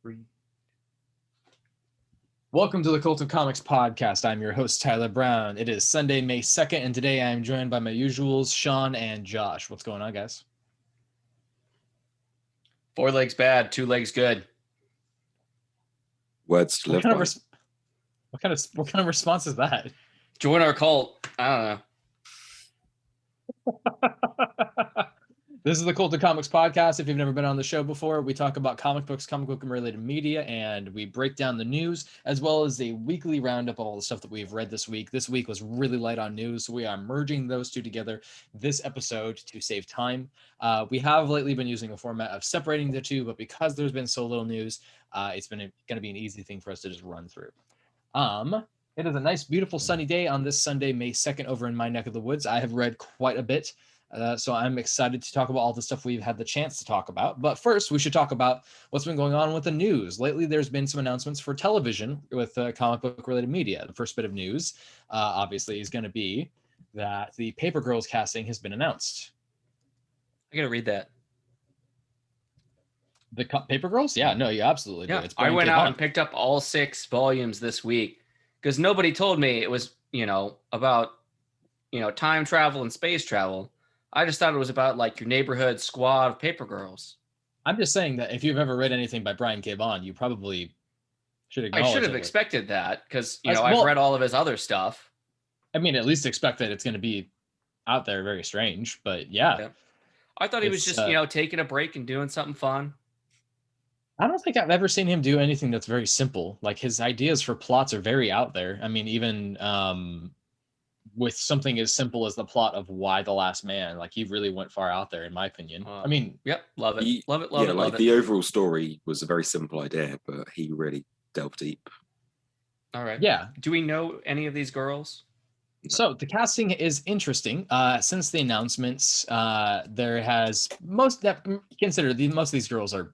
Three. Welcome to the Cult of Comics podcast. I'm your host, Tyler Brown. It is Sunday, May 2nd, and today I'm joined by my usuals, Sean and Josh. What's going on, guys? 4 legs bad, 2 legs good. Words to live by. What kind of response is that? Join our cult. I don't know. This is the Cult of Comics podcast. If you've never been on the show before, we talk about comic books, comic book and related media, and we break down the news as well as a weekly roundup of all the stuff that we've read this week. This week was really light on news, so we are merging those two together this episode to save time. We have lately been using a format of separating the two, but because there's been so little news, it's been going to be an easy thing for us to just run through. It is a nice, beautiful sunny day on this Sunday, May 2nd, over in my neck of the woods. I have read quite a bit. So I'm excited to talk about all the stuff we've had the chance to talk about. But first, we should talk about what's been going on with the news. Lately, there's been some announcements for television with comic book related media. The first bit of news, obviously, is going to be that the Paper Girls casting has been announced. I got to read that. The Paper Girls? Yeah, no, you absolutely do. It's I went out and picked up all 6 volumes this week because nobody told me it was, about, time travel and space travel. I just thought it was about like your neighborhood squad of paper girls. I'm just saying that if you've ever read anything by Brian K. Vaughan, you probably should acknowledge it. I should have expected that because, I've read all of his other stuff. I mean, at least expect that it's going to be out there. Very strange, but yeah. I thought he was just, taking a break and doing something fun. I don't think I've ever seen him do anything that's very simple. Like his ideas for plots are very out there. I mean, even with something as simple as the plot of Why the Last Man, like he really went far out there, in my opinion. Yep, love it. Love it. The overall story was a very simple idea, but he really delved deep. All right. Yeah. Do we know any of these girls? So the casting is interesting. Since the announcements, there has most of these girls are,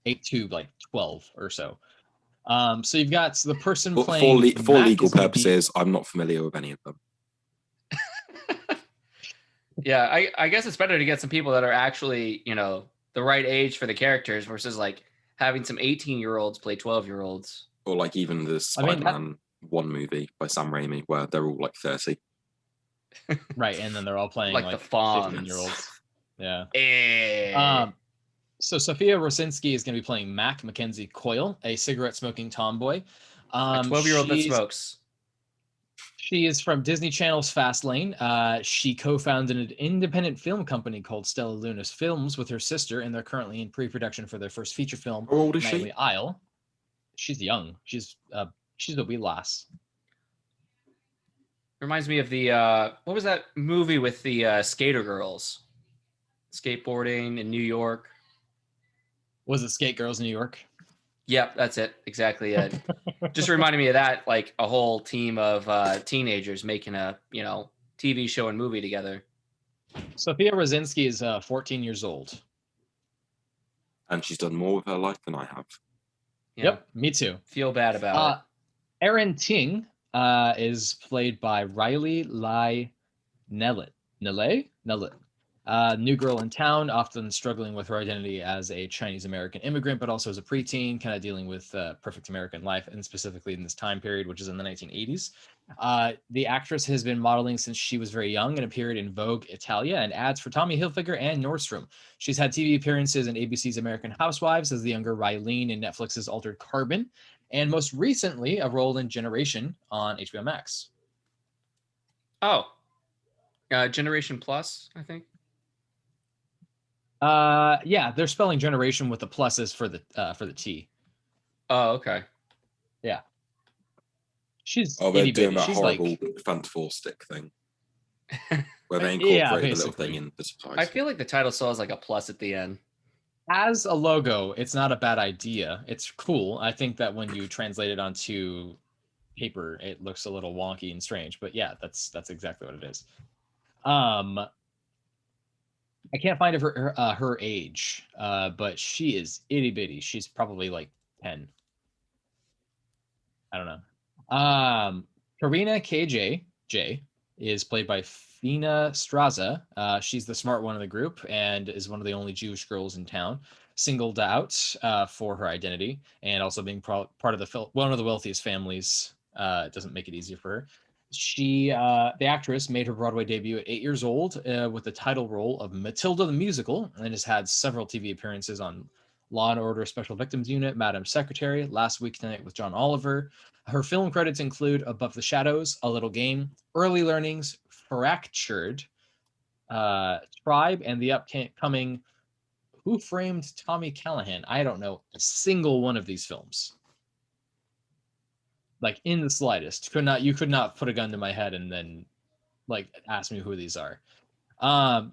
8 to like 12 or so. So you've got the person playing for legal purposes. I'm not familiar with any of them. Yeah, I guess it's better to get some people that are actually, the right age for the characters versus like having some 18-year-olds play 12-year-olds. Or like even the Spider-Man 1 movie by Sam Raimi where they're all like 30. Right, and then they're all playing like the Fonz. 15-year-olds. Yeah. So Sophia Rosinski is going to be playing Mac Mackenzie Coyle, a cigarette-smoking tomboy. A 12-year-old that smokes. She is from Disney Channel's Fastlane. She co-founded an independent film company called Stella Lunas Films with her sister, and they're currently in pre-production for their first feature film, How old is Nightly she? Isle. She's young. She's a wee lass. Reminds me of the what was that movie with the skater girls? Skateboarding in New York. Was it Skate Girls New York? Yep, that's it. Exactly it. Just reminded me of that, like a whole team of teenagers making a, TV show and movie together. Sophia Rosinski is 14 years old. And she's done more with her life than I have. Yep, me too. Feel bad about it. Erin Ting is played by Riley Lai Nellet. New girl in town, often struggling with her identity as a Chinese-American immigrant, but also as a preteen, kind of dealing with perfect American life, and specifically in this time period, which is in the 1980s. The actress has been modeling since she was very young and appeared in Vogue Italia and ads for Tommy Hilfiger and Nordstrom. She's had TV appearances in ABC's American Housewives as the younger Rylene in Netflix's Altered Carbon, and most recently, a role in Generation on HBO Max. Oh. Generation Plus, I think. Yeah, they're spelling generation with the pluses for the T. Oh, okay. Yeah. She's they're doing that she's horrible like Fantafour stick thing. Where they incorporate the little thing in the surprise. I feel like the title still has like a plus at the end. As a logo, it's not a bad idea. It's cool. I think that when you translate it onto paper, it looks a little wonky and strange, but yeah, that's exactly what it is. I can't find her age, but she is itty bitty. She's probably like 10. I don't know. Karina KJ is played by Fina Straza. She's the smart one in the group and is one of the only Jewish girls in town, singled out for her identity, and also being part of one of the wealthiest families doesn't make it easier for her. She, the actress, made her Broadway debut at 8 years old with the title role of Matilda the Musical, and has had several TV appearances on Law and Order Special Victims Unit, Madam Secretary, Last Week Tonight with John Oliver. Her film credits include Above the Shadows, A Little Game, Early Learnings, Fractured, Tribe, and the upcoming Who Framed Tommy Callahan. I don't know a single one of these films. Like, in the slightest. You could not put a gun to my head and then like ask me who these are.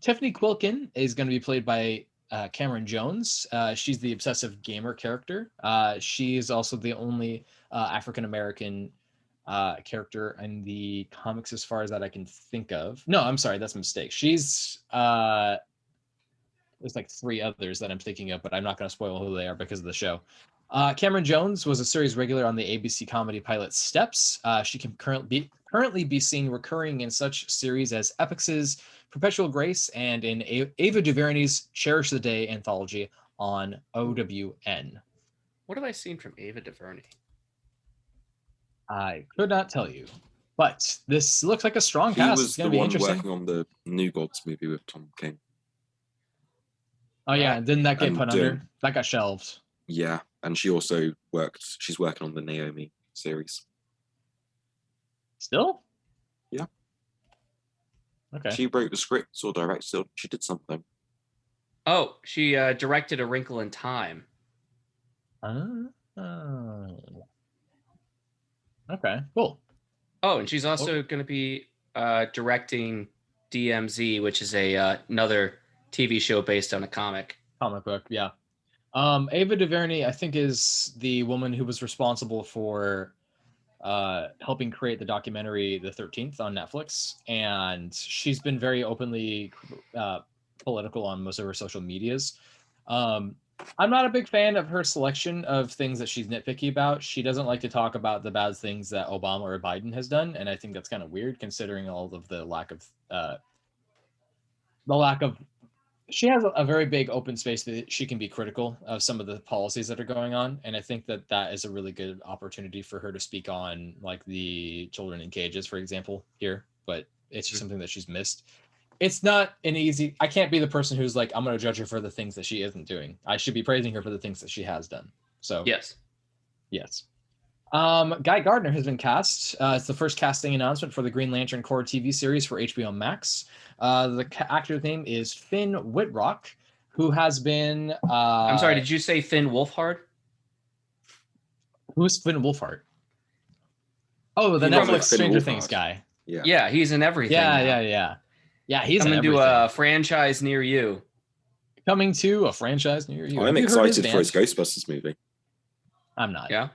Tiffany Quilkin is going to be played by Cameron Jones. She's the obsessive gamer character. She's also the only African American character in the comics, as far as that I can think of. No, I'm sorry, that's a mistake. She's there's like 3 others that I'm thinking of, but I'm not going to spoil who they are because of the show. Cameron Jones was a series regular on the ABC comedy pilot Steps. She can currently be seen recurring in such series as Epix's Perpetual Grace and in Ava DuVernay's Cherish the Day anthology on OWN. What have I seen from Ava DuVernay? I could not tell you, but this looks like a strong He cast. was It's the going to be one interesting. working on the New Gods movie with Tom King. Oh yeah, didn't that get And, put under? That got shelved. Yeah, and she's working on the Naomi series. Still? Yeah. Okay. She wrote the scripts or directed, she did something. Oh, she directed A Wrinkle in Time. Okay, cool. Oh, and she's also going to be directing DMZ, which is another TV show based on a comic book. Yeah. Ava DuVernay, I think, is the woman who was responsible for helping create the documentary The 13th on Netflix, and she's been very openly political on most of her social medias. I'm not a big fan of her selection of things that she's nitpicky about. She doesn't like to talk about the bad things that Obama or Biden has done, and I think that's kind of weird considering all of the lack of she has a very big open space that she can be critical of some of the policies that are going on, and I think that that is a really good opportunity for her to speak on, like the children in cages, for example, here. But it's just something that she's missed. It's not an easy. I can't be the person who's like, I'm going to judge her for the things that she isn't doing. I should be praising her for the things that she has done. So yes. Guy Gardner has been cast. It's the first casting announcement for the Green Lantern Corps TV series for HBO Max. The actor's name is Finn Wittrock, who has been. I'm sorry, did you say Finn Wolfhard? Who's Finn Wolfhard? Oh, the Netflix Stranger Things guy. Yeah, he's in everything. Yeah, he's coming to a franchise near you. Coming to a franchise near you. I'm excited for his Ghostbusters movie. I'm not. Yeah.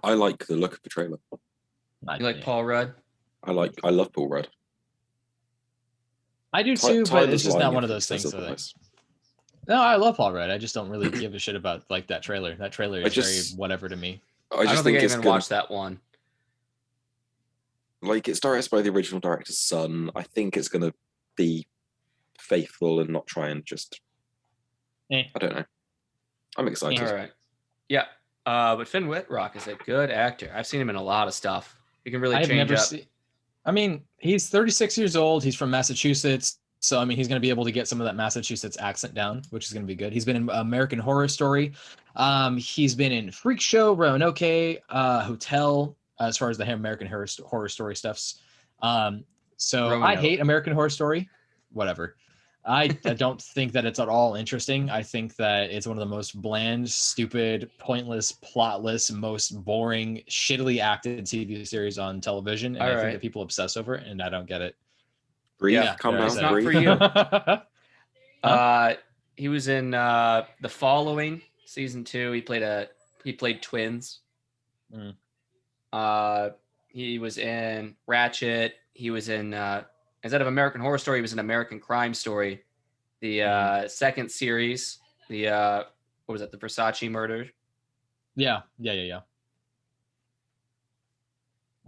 I like the look of the trailer. You like Paul Rudd? I love Paul Rudd. I do too, but it's just not one of those things. No, I love Paul Rudd. I just don't really give a shit about like that trailer. That trailer is very whatever to me. I don't think I even watched that one. Like, it's directed by the original director's son. I think it's going to be faithful and not try and just. I don't know. I'm excited. All right. Yeah. But Finn Wittrock is a good actor. I've seen him in a lot of stuff. He can really change up. I mean, he's 36 years old. He's from Massachusetts. So, I mean, he's going to be able to get some of that Massachusetts accent down, which is going to be good. He's been in American Horror Story. He's been in Freak Show, Roanoke, Hotel, as far as the American Horror Story stuffs. So Roanoke. I hate American Horror Story. Whatever. I don't think that it's at all interesting. I think that it's one of the most bland, stupid, pointless, plotless, most boring, shittily acted TV series on television. And I think that people obsess over it, and I don't get it. Come it's not for you. He was in The Following season 2. He played twins. He was in Ratchet. He was in instead of American Horror Story, he was in American Crime Story. The second series, what was it? The Versace murder. Yeah.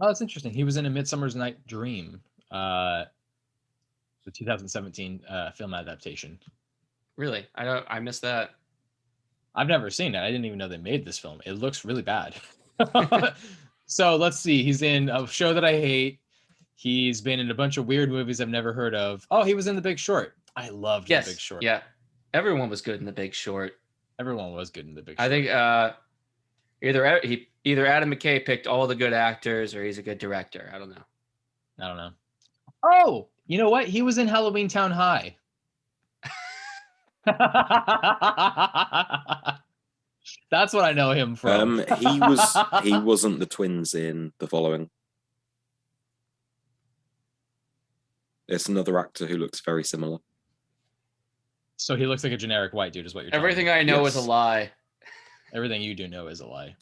Oh, that's interesting. He was in A Midsummer's Night Dream the 2017 film adaptation. Really? I missed that. I've never seen it. I didn't even know they made this film. It looks really bad. So let's see. He's in a show that I hate. He's been in a bunch of weird movies I've never heard of. Oh, he was in The Big Short. I loved The Big Short. Yeah. Everyone was good in The Big Short. Everyone was good in The Big Short. I think either Adam McKay picked all the good actors or he's a good director. I don't know. Oh, you know what? He was in Halloween Town High. That's what I know him from. He wasn't the twins in The Following. It's another actor who looks very similar. So he looks like a generic white dude, is what you're telling Everything me. I know is a lie. Everything you do know is a lie.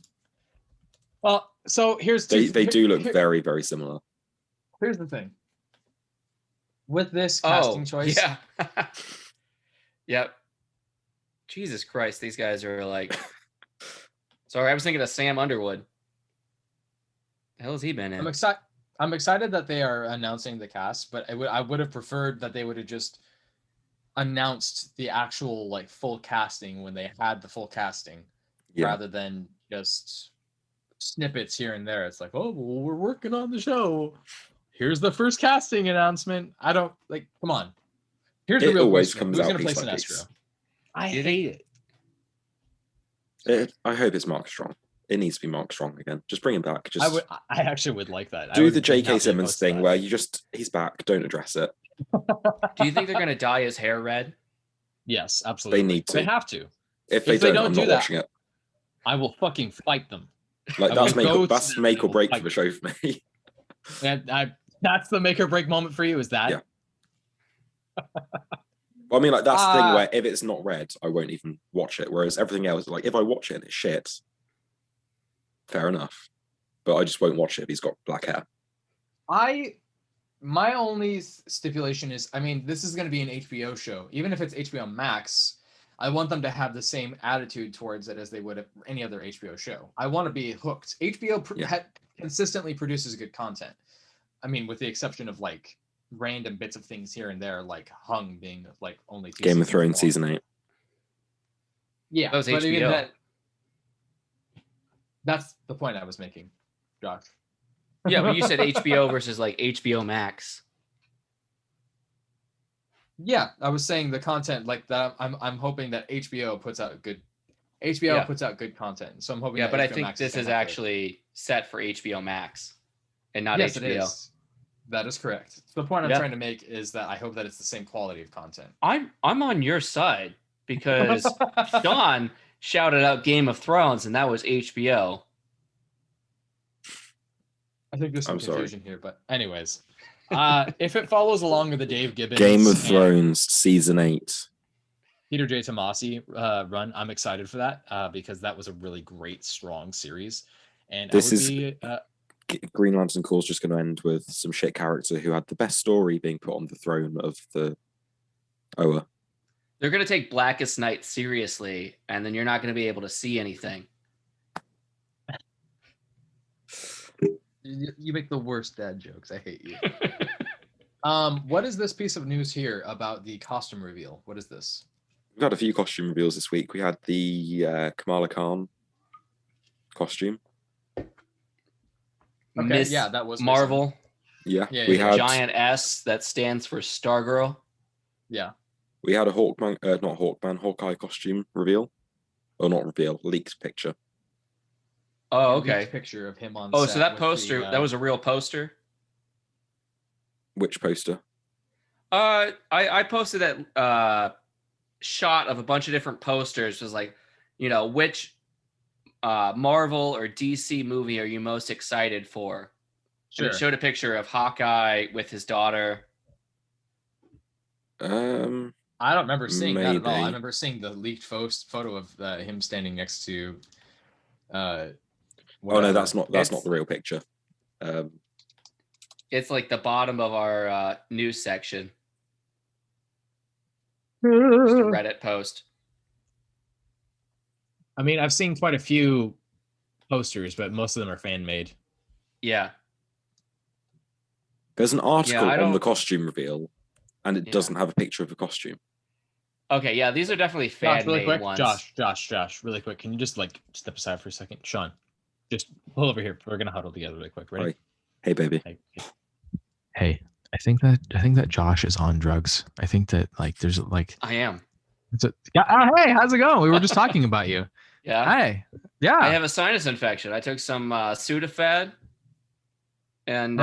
Well, so they do look very, very similar. Here's the thing. With this casting choice. Yeah. Yep. Jesus Christ, these guys are like. Sorry, I was thinking of Sam Underwood. The hell has he been in? I'm excited that they are announcing the cast, but I would have preferred that they would have just announced the actual like full casting when they had the full casting, rather than just snippets here and there. It's like, oh, well, we're working on the show. Here's the first casting announcement. I don't like. Come on. Here's the real always question. comes Who's out going to play piece by Sinestro? piece. I hate it. I hope it's Mark Strong. It needs to be Mark Strong again. Just bring him back. I actually would like that. Do the J.K. Simmonds thing where he's back. Don't address it. Do you think they're going to dye his hair red? Yes, absolutely. They need to. They have to. If they don't, I'm not watching it. I will fucking fight them. Like that's make or break for the show for me. That's the make or break moment for you. Is that? Yeah. Well, I mean, like that's the thing where if it's not red, I won't even watch it. Whereas everything else, like if I watch it and it's shit, fair enough. But I just won't watch it if he's got black hair. My only stipulation is, I mean, this is going to be an HBO show. Even if it's HBO Max, I want them to have the same attitude towards it as they would any other HBO show. I want to be hooked. HBO consistently produces good content. I mean, with the exception of like random bits of things here and there, like Hung being like only Game of Thrones season 8. Yeah, that was HBO. That's the point I was making, Josh. Yeah, but you said HBO versus like HBO Max. Yeah, I was saying the content like that. I'm hoping that HBO puts out good content. So I'm hoping. Yeah, that but HBO I think Max this is actually set for HBO Max and not yes, HBO. It is. That is correct. The point I'm trying to make is that I hope that it's the same quality of content. I'm on your side because Sean shouted out Game of Thrones and that was HBO. I think there's some confusion here, but anyways, if it follows along with the Dave Gibbons Game of Thrones season 8, Peter J. Tomasi run, I'm excited for that because that was a really great, strong series. And Green Lantern Corps just going to end with some shit character who had the best story being put on the throne of the Oa. They're going to take Blackest Night seriously, and then you're not going to be able to see anything. You make the worst dad jokes. I hate you. What is this piece of news here about the costume reveal? What is this? We've had a few costume reveals this week. We had the Kamala Khan costume. Okay, that was Marvel. Yeah, we had giant S that stands for Stargirl. Yeah, we had a Hawkeye costume reveal, or not reveal, leaked picture. Oh, okay. Picture of him on. Oh, so that poster that was a real poster. Which poster? I posted that shot of a bunch of different posters. It was like, which Marvel or DC movie are you most excited for? Sure. And it showed a picture of Hawkeye with his daughter. I don't remember seeing that at all. I remember seeing the leaked photo of him standing next to. Oh no, that's not the real picture. It's like the bottom of our news section. Just a Reddit post. I mean, I've seen quite a few posters, but most of them are fan made. Yeah. There's an article I on the don't- costume reveal, and it doesn't have a picture of the costume. Okay, yeah, these are definitely Josh, really fan-made quick. ones. Josh, really quick. Can you just like step aside for a second? Sean, just pull over here. We're gonna huddle together really quick. Ready? Right. Hey, baby. Hey, I think that Josh is on drugs. I think that like there's like I am. hey, how's it going? We were just talking about you. Yeah. Hey. Yeah. I have a sinus infection. I took some Sudafed, and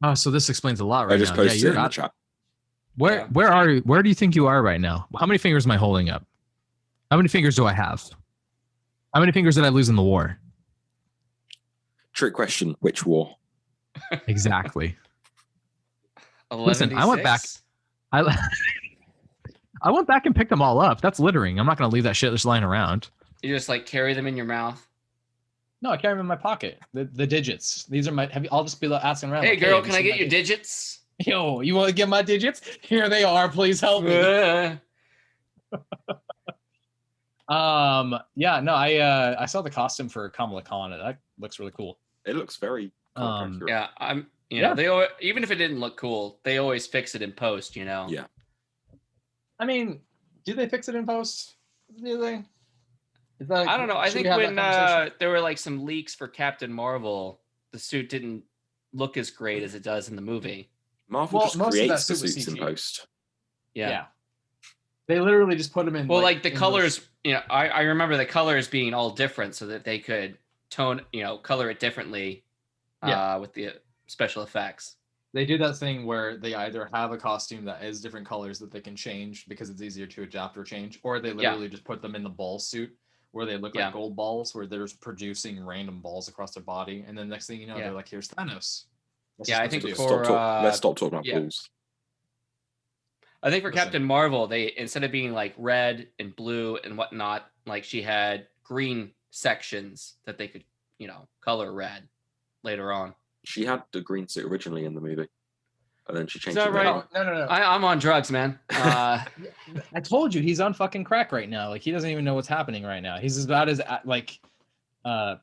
Oh, so this explains a lot right I just now. posted Yeah, it in the chat. Where do you think you are right now? How many fingers am I holding up? How many fingers do I have? How many fingers did I lose in the war? Trick question: which war? Exactly. 11D6? Listen, I went back. I went back and picked them all up. That's littering. I'm not going to leave that shit just lying around. You just like carry them in your mouth. No, I carry them in my pocket. The digits. These are my. I'll just be asking around. Hey, like, girl, have can you I seen get my your digits? Yo, you want to get my digits? Here they are. Please help me. Yeah, no, I saw the costume for Kamala Khan. That looks really cool. It looks very. accurate. Yeah, you know, they always, even if it didn't look cool, they always fix it in post, you know. Yeah. I mean, do they fix it in post? Do they? I don't know. I should we think have when that conversation? there were like some leaks for Captain Marvel, the suit didn't look as great as it does in the movie. Marvel Well, just most of that creates the suit was suits in CG. post. Yeah. They literally just put them in. Well, like the in those- colors, you know, I remember the colors being all different so that they could color it differently with the special effects. They do that thing where they either have a costume that is different colors that they can change because it's easier to adapt or change, or they literally just put them in the ball suit where they look like gold balls, where they're just producing random balls across their body, and then next thing you know, they're like, "Here's Thanos." That's Yeah, just I what think they do. Let's stop talking about balls. I think for Listen. Captain Marvel, they instead of being like red and blue and whatnot, like she had green sections that they could, color red later on. She had the green suit originally in the movie, and then she changed Is that it. right? No. I'm on drugs, man. I told you he's on fucking crack right now. Like he doesn't even know what's happening right now. He's about as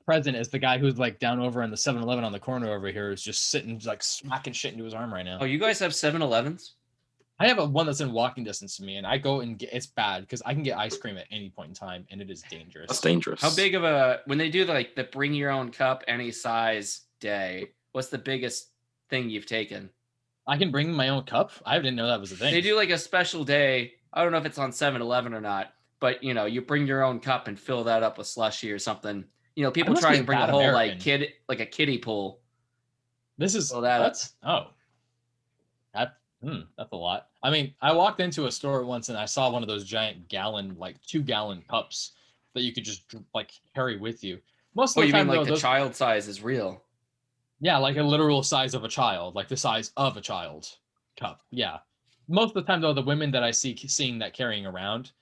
present as the guy who's like down over in the 7-Eleven on the corner over here, who's just sitting like smacking shit into his arm right now. Oh, you guys have 7-Elevens? I have one that's in walking distance to me, and I go and get. It's bad because I can get ice cream at any point in time, and it is dangerous. That's dangerous. How big of when they do like the bring your own cup any size day? What's the biggest thing you've taken? I can bring my own cup. I didn't know that was a thing. They do like a special day. I don't know if it's on 7-Eleven or not, but you bring your own cup and fill that up with slushy or something. People try and bring a whole American. like a kiddie pool. This is Fill that up. That's a lot. I mean, I walked into a store once and I saw one of those giant gallon, like 2-gallon cups that you could just like carry with you. Most of the you time, mean like though, the child size is real? Yeah, like a literal size of a child, like the size of a child cup. Yeah. Most of the time, though, the women that I seeing that carrying around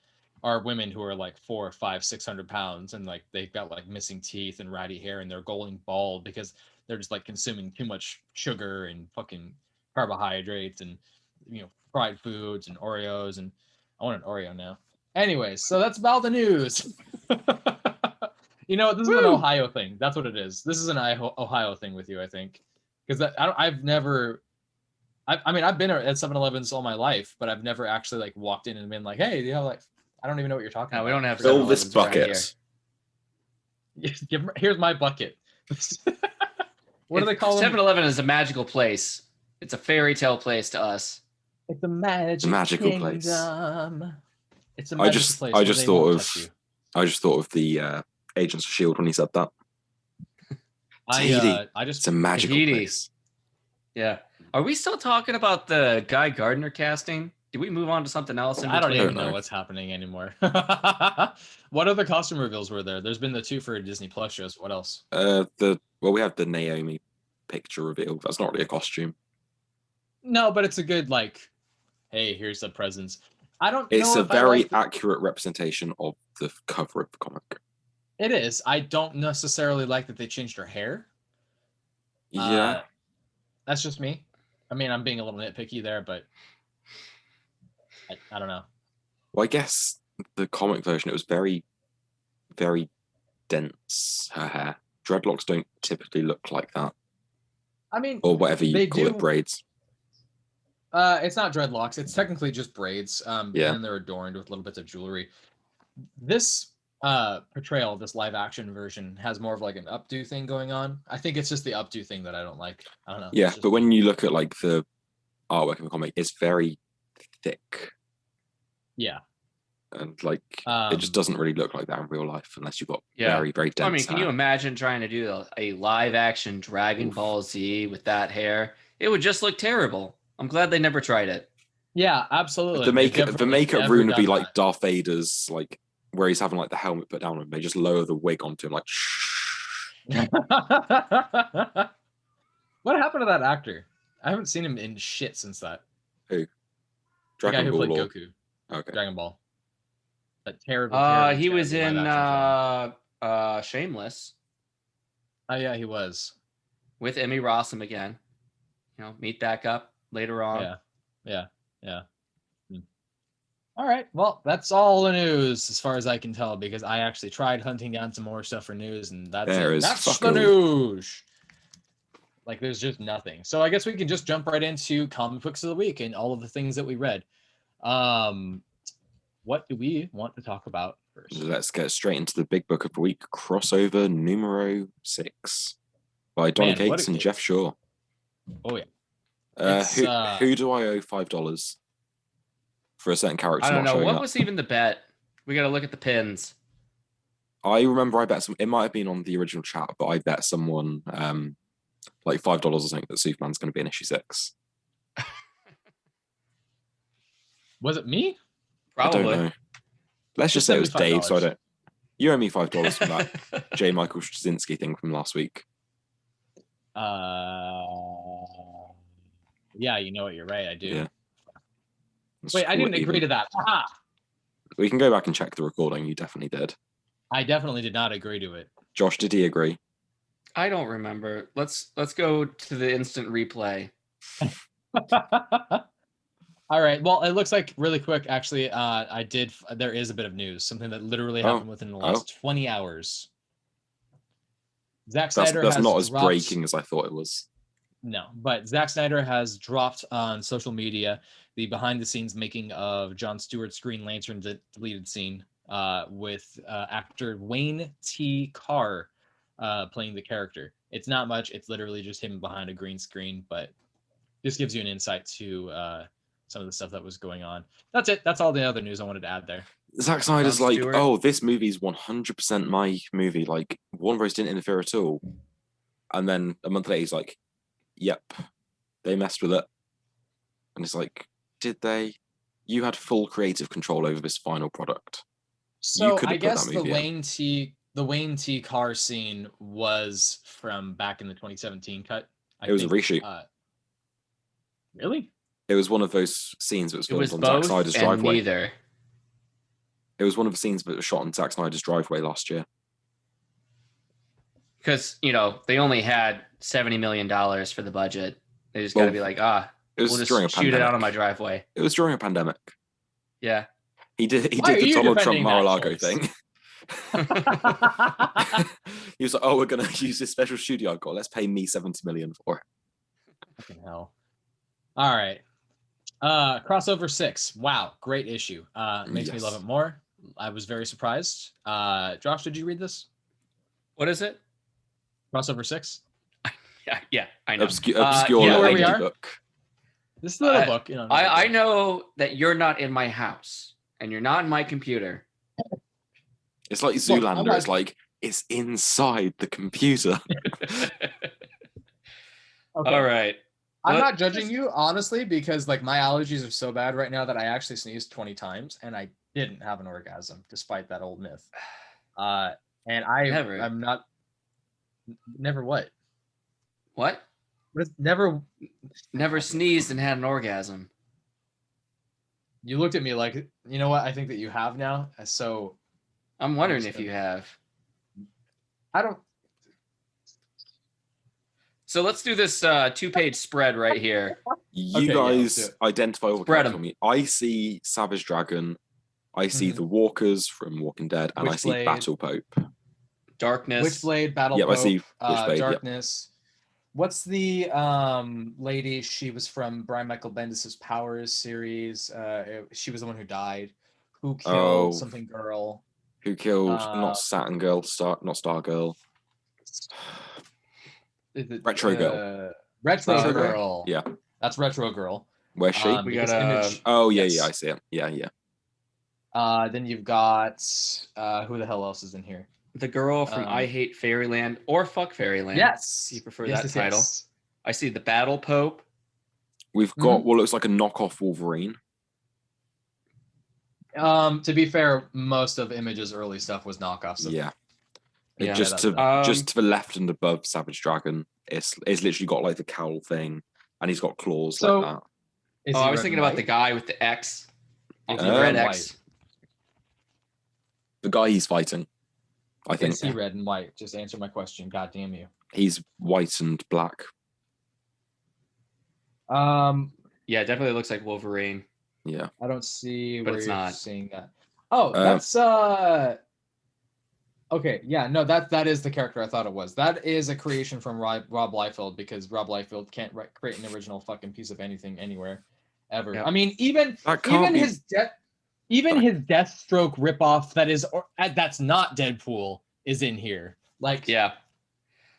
are women who are like 400, 500, 600 pounds, and like they've got like missing teeth and ratty hair, and they're going bald because they're just like consuming too much sugar and fucking carbohydrates and fried foods and Oreos, and I want an Oreo now. Anyways, so that's about the news. This is an Ohio thing. That's what it is. This is an Ohio thing with you, I think, because I've never. I've been at 7-Elevens all my life, but I've never actually like walked in and been like, "Hey, I don't even know what you're talking about." We don't have Fill this 7-Elevens around bucket. Here's my bucket. What do they call them? 7-Eleven is a magical place. It's a fairy tale place to us. It's a magical place. It's a magical place. I just thought of the Agents of S.H.I.E.L.D. when he said that. It's a magical place. Yeah. Are we still talking about the guy Gardner casting? Did we move on to something else? I don't even know what's happening anymore. What other costume reveals were there? There's been the 2 for Disney Plus shows. What else? We have the Naomi picture reveal. That's not really a costume. No, but it's a good hey, here's the presents. It's a very accurate representation of the cover of the comic. It is. I don't necessarily like that they changed her hair. Yeah. That's just me. I mean, I'm being a little nitpicky there, but I don't know. Well, I guess the comic version, it was very, very dense, her hair. Dreadlocks don't typically look like that. I mean, or whatever you they call do. it, braids. It's not dreadlocks. It's technically just braids. Yeah. And then they're adorned with little bits of jewelry. This portrayal, this live action version, has more of like an updo thing going on. I think it's just the updo thing that I don't like. I don't know. Yeah, but when you look at like the artwork in the comic, it's very thick. Yeah. And like it just doesn't really look like that in real life unless you've got very, very dense I mean, can you hair. imagine trying to do a live action Dragon Ball Z with that hair? It would just look terrible. I'm glad they never tried it. Yeah, absolutely. The makeup rune would be like Darth Vader's, like where he's having like the helmet put down and they just lower the wig onto him like What happened to that actor? I haven't seen him in shit since that. Who? Dragon Ball. Played or... Goku. Okay. Dragon Ball. That terrible. He was in Shameless. Oh yeah, he was. With Emmy Rossum again. You know, meet back up later on. Yeah. All right. Well, that's all the news as far as I can tell, because I actually tried hunting down some more stuff for news, and that's the news. Like, there's just nothing. So I guess we can just jump right into comic books of the week and all of the things that we read. What do we want to talk about first? Let's get straight into the big book of the week, crossover numero 6 by Donny Cates and Geoff Shaw. Oh yeah. Who do I owe $5 for a certain character? I don't know. What up? was even the bet? We got to look at the pins. I remember I bet it might have been on the original chat, but I bet someone like $5 or something that Superman's going to be in issue 6. Was it me? Probably. I don't know. Let's just say it was Dave, so I don't. You owe me $5 for that J. Michael Straczynski thing from last week. Yeah, you know what? You're right. I do. Yeah. Wait, I didn't agree to that. Aha! We can go back and check the recording. You definitely did. I definitely did not agree to it. Josh, did he agree? I don't remember. Let's go to the instant replay. All right. Well, it looks like really quick. Actually, there is a bit of news. Something that literally happened within the last 20 hours. Zack Snyder that's has not as dropped, breaking as I thought it was. No, but Zack Snyder has dropped on social media the behind-the-scenes making of Jon Stewart's Green Lantern deleted scene with actor Wayne T. Carr playing the character. It's not much. It's literally just him behind a green screen, but this gives you an insight to some of the stuff that was going on. That's it. That's all the other news I wanted to add there. Zack Snyder's like, oh, this movie's 100% my movie. Like, Warner Bros. Didn't interfere at all. And then a month later, he's like, yep, they messed with it. And it's like, did they? You had full creative control over this final product. So I guess the Wayne T. Carr scene was from back in the 2017 cut. It was a reshoot. Really? It was one of those scenes that was filmed on Zack Snyder's driveway. Neither. It was one of the scenes that was shot on Zack Snyder's driveway last year. Because, they only had $70 million for the budget. They just got to be like, we'll just shoot it out on my driveway. It was during a pandemic. Yeah. He did the Donald Trump Mar-a-Lago thing. He was like, we're going to use this special studio I've got. Let's pay me $70 million for it. Fucking hell. All right. Crossover 6. Wow. Great issue. Makes me love it more. I was very surprised. Josh, did you read this? What is it? Crossover 6? Yeah, I know. Obscure where we are? book. This little book. I know that you're not in my house and you're not in my computer. It's like Zoolander. It's like, it's inside the computer. Okay. All right. I'm not judging you, honestly, because like my allergies are so bad right now that I actually sneezed 20 times and I didn't have an orgasm, despite that old myth. And I'm not. Never what? What? Never sneezed and had an orgasm. You looked at me like, you know what? I think that you have now. So I'm wondering if you have. I don't. So let's do this 2-page spread right here. You guys identify all the Spread characters for me. I see Savage Dragon. I see the Walkers from Walking Dead, and I see Battle Pope. Darkness. Witchblade, Battle Pope. I see Witchblade, Darkness. What's the lady? She was from Brian Michael Bendis' Powers series. She was the one who died. Who killed something girl? Who killed not Saturn Girl, not Star Girl? Retro Girl. Retro Girl. Yeah. That's Retro Girl. Where's she? We got Image. Oh yeah, I see it. Yeah. Then you've got who the hell else is in here? The girl from I Hate Fairyland or Fuck Fairyland. Yes. If you prefer that title. Yes. I see the Battle Pope. We've got what looks like a knockoff Wolverine. To be fair, most of Image's early stuff was knockoffs. Yeah. Just to the left and above Savage Dragon, it's literally got like the cowl thing, and he's got claws like that. I was thinking about the guy with the X. The red X. The guy he's fighting, I think. Is he red and white? Just answer my question. God damn you. He's white and black. Yeah, it definitely looks like Wolverine. Yeah. I don't see but where it's you're not. seeing that. Oh, that's okay. Yeah, no, that is the character I thought it was. That is a creation from Rob Liefeld, because Rob Liefeld can't create an original fucking piece of anything anywhere ever. Yep. I mean, even his Deathstroke ripoff that's not Deadpool is in here. Like, yeah.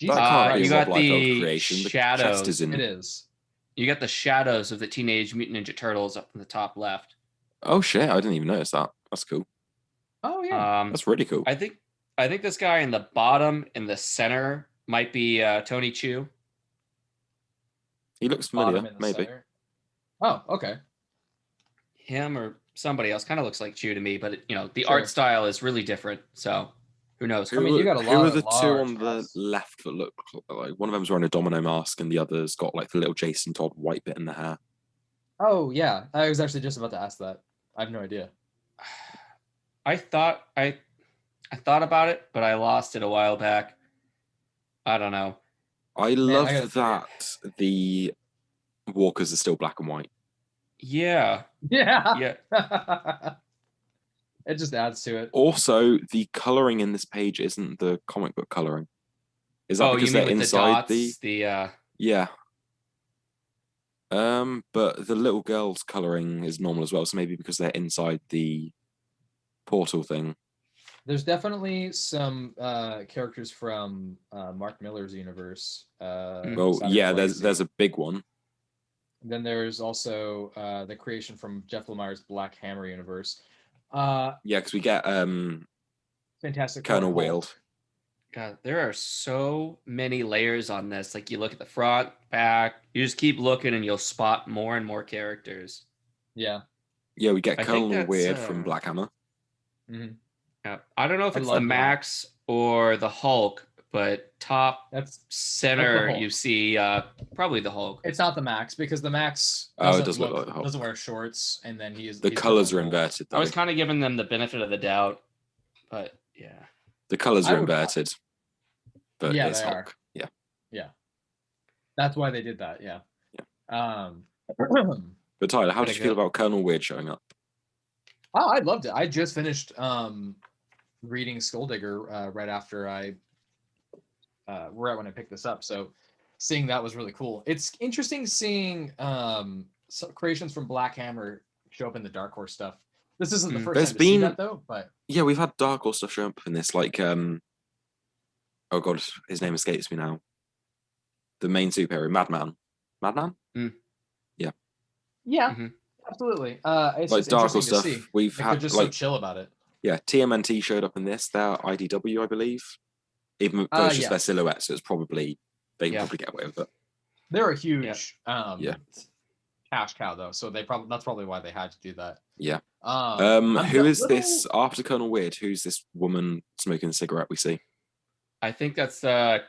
Jesus Christ. You got the creation. shadows. It is. You got the shadows of the Teenage Mutant Ninja Turtles up in the top left. Oh shit! I didn't even notice that. That's cool. Oh yeah. That's really cool. I think this guy in the bottom in the center might be Tony Chu. He looks familiar, maybe. Center. Oh, okay. Him or somebody else kind of looks like Chu to me, but the art style is really different. So who knows? You got a lot. Who are the two on the left that look like one of them's wearing a domino mask and the other's got like the little Jason Todd white bit in the hair? Oh yeah, I was actually just about to ask that. I have no idea. I thought about it, but I lost it a while back. I don't know. I love that the walkers are still black and white. Yeah. Yeah. It just adds to it. Also, the coloring in this page isn't the comic book coloring. Is that because they're inside the Yeah. But the little girl's coloring is normal as well, so maybe because they're inside the portal thing. There's definitely some characters from Mark Millar's universe. There's a big one. Then there's also the creation from Jeff Lemire's Black Hammer universe. Because we get Fantastic Colonel Wield. God, there are so many layers on this. Like you look at the front, back, you just keep looking and you'll spot more and more characters. Yeah. Yeah, we get Colonel Weird from Black Hammer. Mm-hmm. Yeah. I don't know if it's the Max or the Hulk, but center you see probably the Hulk. It's not the Max, because the Max doesn't look like the Hulk. Doesn't wear shorts, and then he's colors are inverted. Though. I was kind of giving them the benefit of the doubt, but yeah, the colors are inverted. But yeah, it's they Hulk. are. Yeah. That's why they did that. Yeah. But Tyler, how did you feel about Colonel Weird showing up? Oh, I loved it. I just finished reading Skulldigger right after right when I picked this up. So seeing that was really cool. It's interesting seeing some creations from Black Hammer show up in the Dark Horse stuff. This isn't the first time to see that though, but yeah, we've had Dark Horse stuff show up in this. Like, oh god, his name escapes me now. The main superhero, Madman. Yeah, mm-hmm. Absolutely. It's like just Dark Horse stuff. We've had just so chill about it. Yeah, TMNT showed up in this. They're IDW, I believe. Even though it's just their silhouette, so it's probably they can probably get away with it. They're a huge cash cow though, so that's probably why they had to do that. Yeah. Who is this after Colonel Weird? Who's this woman smoking a cigarette we see? I think that's the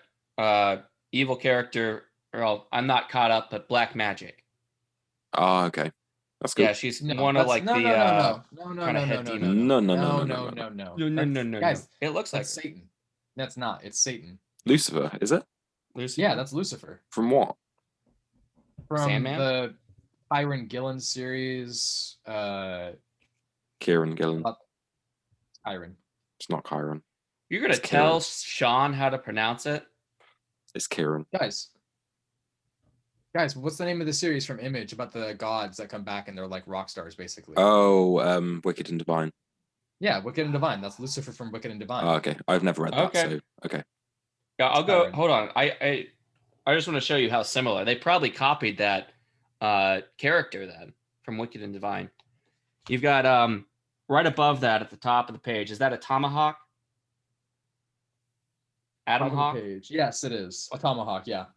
evil character. Well, I'm not caught up, but Black Magic. Oh, okay. That's good. Yeah, she's one of like no. Guys, it looks like Satan. That's not. It's Satan. Lucifer, is it? Lucifer. Yeah, that's Lucifer. From what? From Sandman? the Kieran Gillen series. Kieran Gillen. Kieran. It's not Kieran. You're gonna tell Sean how to pronounce it? It's Kieran. Guys, Guys, what's the name of the series from Image about the gods that come back and they're like rock stars, basically? Oh, Wicked and Divine. Yeah, Wicked and Divine. That's Lucifer from Wicked and Divine. Oh, okay, I've never read that. So okay. Yeah, I'll go. Hold on. I just want to show you how similar they probably copied that character then from Wicked and Divine. You've got right above that at the top of the page. Is that a tomahawk? Adam Hawk? Page. Yes, it is a tomahawk. Yeah.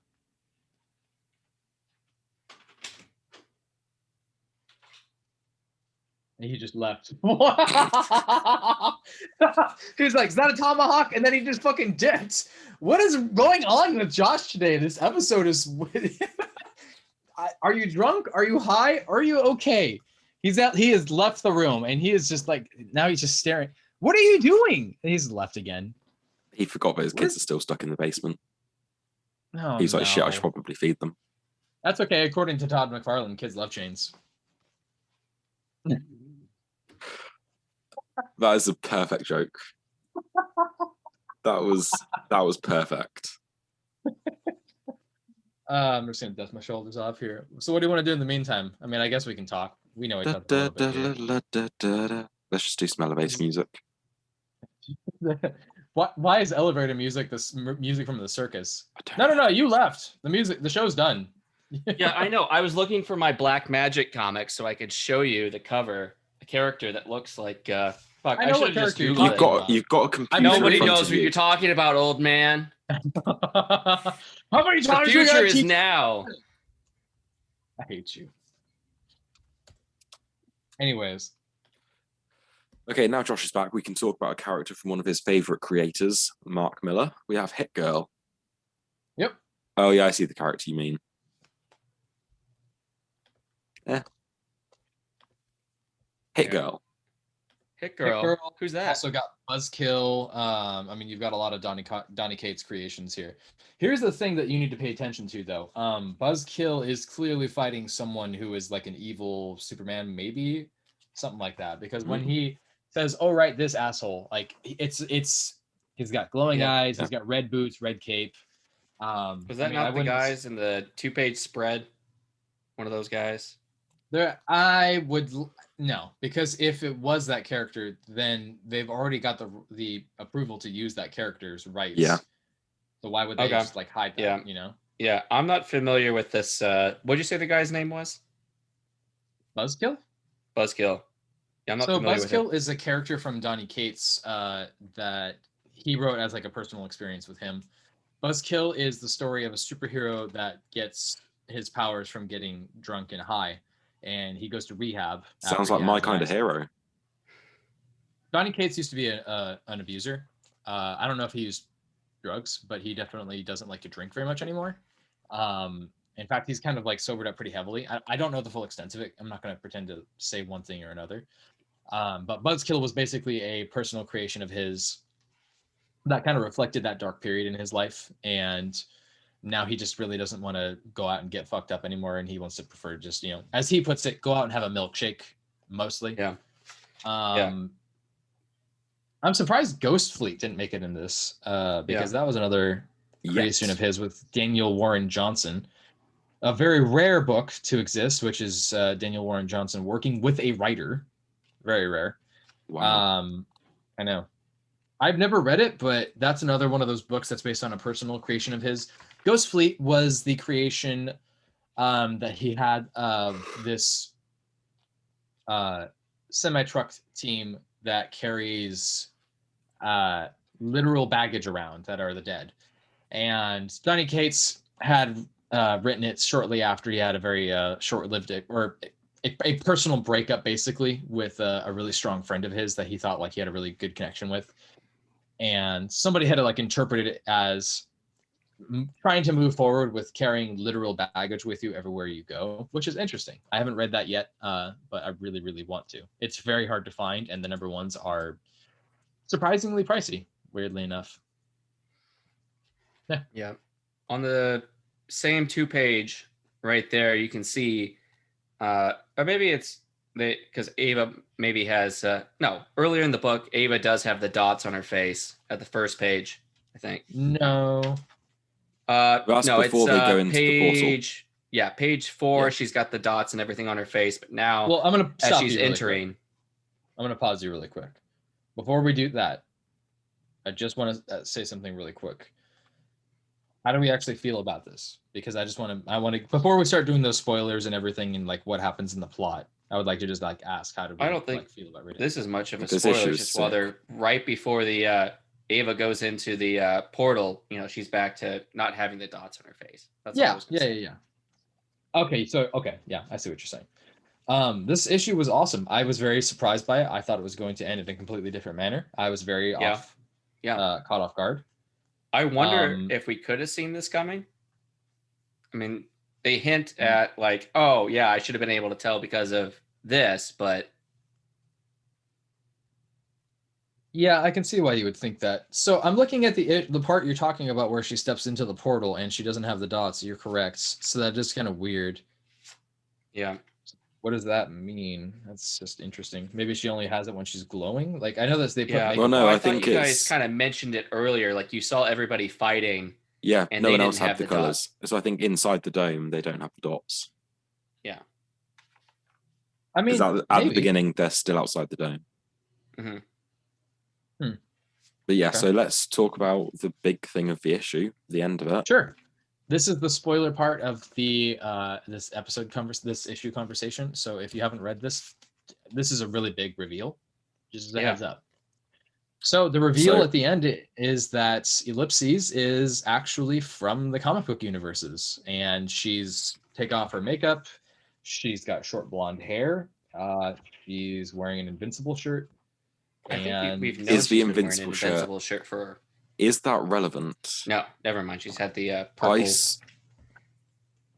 And he just left. He was like, "Is that a tomahawk?" And then he just fucking dipped. What is going on with Josh today? This episode is. Are you drunk? Are you high? Are you okay? He's out. He has left the room, and he is just like now. He's just staring. What are you doing? And he's left again. He forgot that his kids are still stuck in the basement. No, He's like, shit, I should probably feed them. That's okay. According to Todd McFarlane, kids love chains. That is a perfect joke. That was perfect. I'm just gonna dust my shoulders off here. So what do you want to do in the meantime? I mean, I guess we can talk. We know each other. Let's just do some elevator music. Why is elevator music this music from the circus? No, you left. The show's done. Yeah, I know. I was looking for my Black Magic comics so I could show you the cover, a character that looks like fuck. I should have just Googled You've got a computer. Nobody knows what you're talking about, old man. How many times the future is now? I hate you. Anyways. Okay, now Josh is back. We can talk about a character from one of his favorite creators, Mark Millar. We have Hit Girl. Yep. Oh yeah, I see the character you mean. Yeah. Hit Girl. Hit Girl. Who's that? Also got Buzzkill. I mean, you've got a lot of Donny Cates creations here. Here's the thing that you need to pay attention to, though. Buzzkill is clearly fighting someone who is like an evil Superman, maybe something like that. Because when he says, "Oh right, this asshole," like it's he's got glowing eyes, he's got red boots, red cape. Was that not the guys in the 2-page spread? One of those guys? I would no, because if it was that character, then they've already got the approval to use that character's rights. Yeah. So why would they just like hide that? Yeah. You know. Yeah, I'm not familiar with this. What'd you say the guy's name was? Buzzkill. Buzzkill. Yeah, I'm not familiar with it. Buzzkill is a character from Donny Cates that he wrote as like a personal experience with him. Buzzkill is the story of a superhero that gets his powers from getting drunk and high, and he goes to rehab. Sounds like my kind of hero. Donny Cates used to be an abuser. I don't know if he used drugs, but he definitely doesn't like to drink very much anymore. In fact, he's kind of like sobered up pretty heavily. I don't know the full extent of it. I'm not going to pretend to say one thing or another. But Buzzkill was basically a personal creation of his that kind of reflected that dark period in his life. And now he just really doesn't want to go out and get fucked up anymore. And he wants to prefer just, you know, as he puts it, go out and have a milkshake mostly. Yeah. I'm surprised Ghost Fleet didn't make it in this because that was another creation of his with Daniel Warren Johnson. A very rare book to exist, which is Daniel Warren Johnson working with a writer. Very rare. Wow. I know. I've never read it, but that's another one of those books that's based on a personal creation of his. Ghost Fleet was the creation that he had of this semi-truck team that carries literal baggage around that are the dead. And Donny Cates had written it shortly after he had a very short-lived or a personal breakup, basically, with a really strong friend of his that he thought like he had a really good connection with. And somebody had to like interpret it as trying to move forward with carrying literal baggage with you everywhere you go, which is interesting. I haven't read that yet, but I really, really want to. It's very hard to find, and the number ones are surprisingly pricey, weirdly enough. Yeah. On the same 2-page right there, you can see, or maybe it's because Ava maybe has earlier in the book, Ava does have the dots on her face at the first page, I think. No. That's no, before it's they go into the portal. Yeah, page 4, Yeah. she's got the dots and everything on her face, but now Well, I'm gonna as stop she's you really entering. quick. I'm gonna pause you really quick. Before we do that, I just want to say something really quick. How do we actually feel about this? Because I want to before we start doing those spoilers and everything and like what happens in the plot, I would like to just like ask how do we I don't think feel about reading this is much of a This spoiler. issue It's is just while sick. they're right before the Ava goes into the portal, she's back to not having the dots on her face. That's all I was gonna say. Yeah. Okay, yeah, I see what you're saying. This issue was awesome. I was very surprised by it. I thought it was going to end in a completely different manner. I was very caught off guard. I wonder if we could have seen this coming. I mean, they hint at like, oh yeah, I should have been able to tell because of this, but yeah, I can see why you would think that. So I'm looking at the part you're talking about where she steps into the portal and she doesn't have the dots. You're correct. So that is kind of weird. yeah. What does that mean? That's just interesting. Maybe she only has it when she's glowing. Like I know that they put Yeah. makeup. Well, no, I I thought think you guys it's kind of mentioned it earlier. Like you saw everybody fighting. yeah. And No they one didn't else had have the the colors, so I think inside the dome they don't have the dots. Yeah. I mean, Because at the maybe. beginning they're still outside the dome. Mhm. But yeah, Okay. so let's talk about the big thing of the issue, the end of it. Sure. This is the spoiler part of the this issue conversation. So if you haven't read this is a really big reveal. Just as a heads up. So the reveal at the end is that Ellipses is actually from the comic book universes, and she's take off her makeup. She's got short blonde hair. She's wearing an Invincible shirt. I think we've known Is the she's been wearing an Invincible Invincible shirt for. Is that relevant? No, never mind. She's had the purple.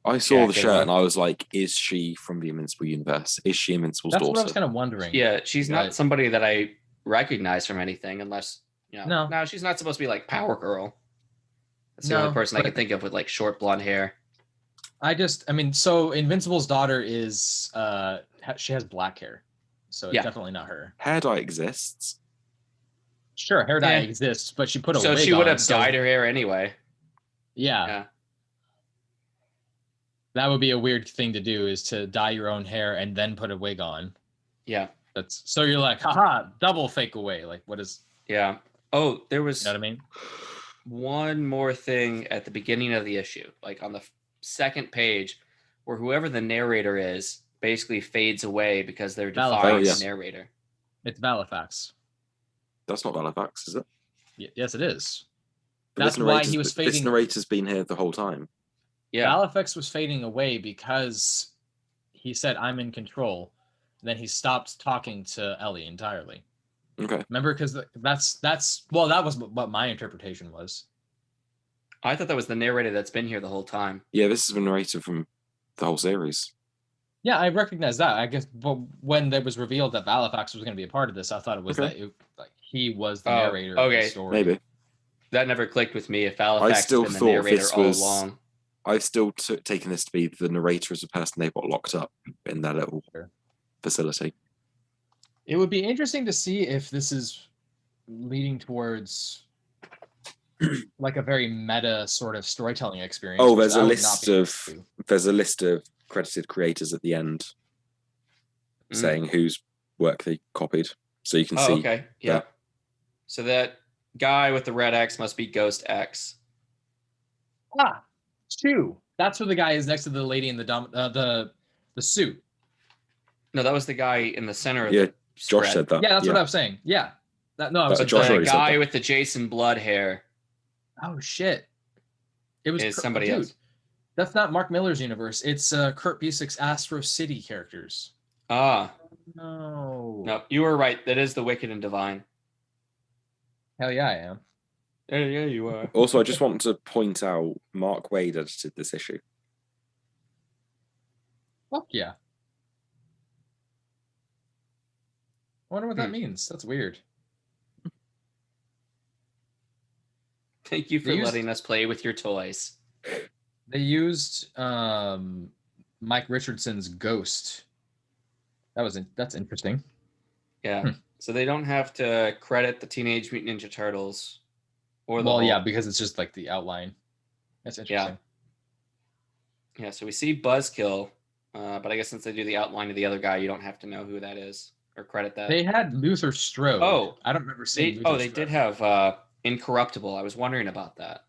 I saw the jacket shirt on. and I was like, is she from the Invincible universe? Is she Invincible's That's daughter? what I was kind of wondering. Yeah, she's not somebody that I recognize from anything unless, No, she's not supposed to be like Power Girl. That's the only person I can think of with like short blonde hair. So Invincible's daughter is, she has black hair. So it's definitely not her. Hair dye exists. Sure, hair dye exists, but she put a wig on. So she would have dyed her hair anyway. Yeah. That would be a weird thing to do, is to dye your own hair and then put a wig on. Yeah. So you're like, haha, double fake away. Like, what is? Yeah. Oh, there was. You know what I mean? One more thing at the beginning of the issue, like on the second page, where whoever the narrator is basically fades away because they're defying the narrator. It's Valifax. That's not Valifax, is it? Yes, it is. But that's why he was fading. This narrator's been here the whole time. Yeah. Valifax was fading away because he said, "I'm in control." Then he stopped talking to Ellie entirely. Okay. Remember, because that was what my interpretation was. I thought that was the narrator that's been here the whole time. Yeah, this is the narrator from the whole series. Yeah, I recognize that. I guess, but when it was revealed that Valifax was going to be a part of this, I thought it was he was the narrator of the story. Maybe. That never clicked with me. If Valifax has been the narrator all along. I've still taken this to be the narrator as a person they got locked up in that little facility. It would be interesting to see if this is leading towards like a very meta sort of storytelling experience. Oh, there's a list of credited creators at the end saying whose work they copied, so you can see. Okay, yeah. So that guy with the red X must be Ghost X. Two. That's who the guy is next to the lady in the suit. No, that was the guy in the center of the Josh spread. said that. Yeah, that's what I was saying. Yeah. The guy with the Jason Blood hair. Oh shit! It was somebody else. That's not Mark Millar's universe. It's Kurt Busiek's Astro City characters. Ah. No, you were right. That is the Wicked and Divine. Hell yeah, I am. Yeah, you are. Also, I just want to point out Mark Waid edited this issue. Fuck yeah. I wonder what that means. That's weird. Thank you for letting us play with your toys. They used Mike Richardson's Ghost. That's interesting. Yeah. So they don't have to credit the Teenage Mutant Ninja Turtles. Or because it's just like the outline. That's interesting. Yeah, so we see Buzzkill, but I guess since they do the outline of the other guy, you don't have to know who that is or credit that. They had Luther Strode. Oh, I don't remember seeing Luther they Strode. did have Incorruptible. I was wondering about that.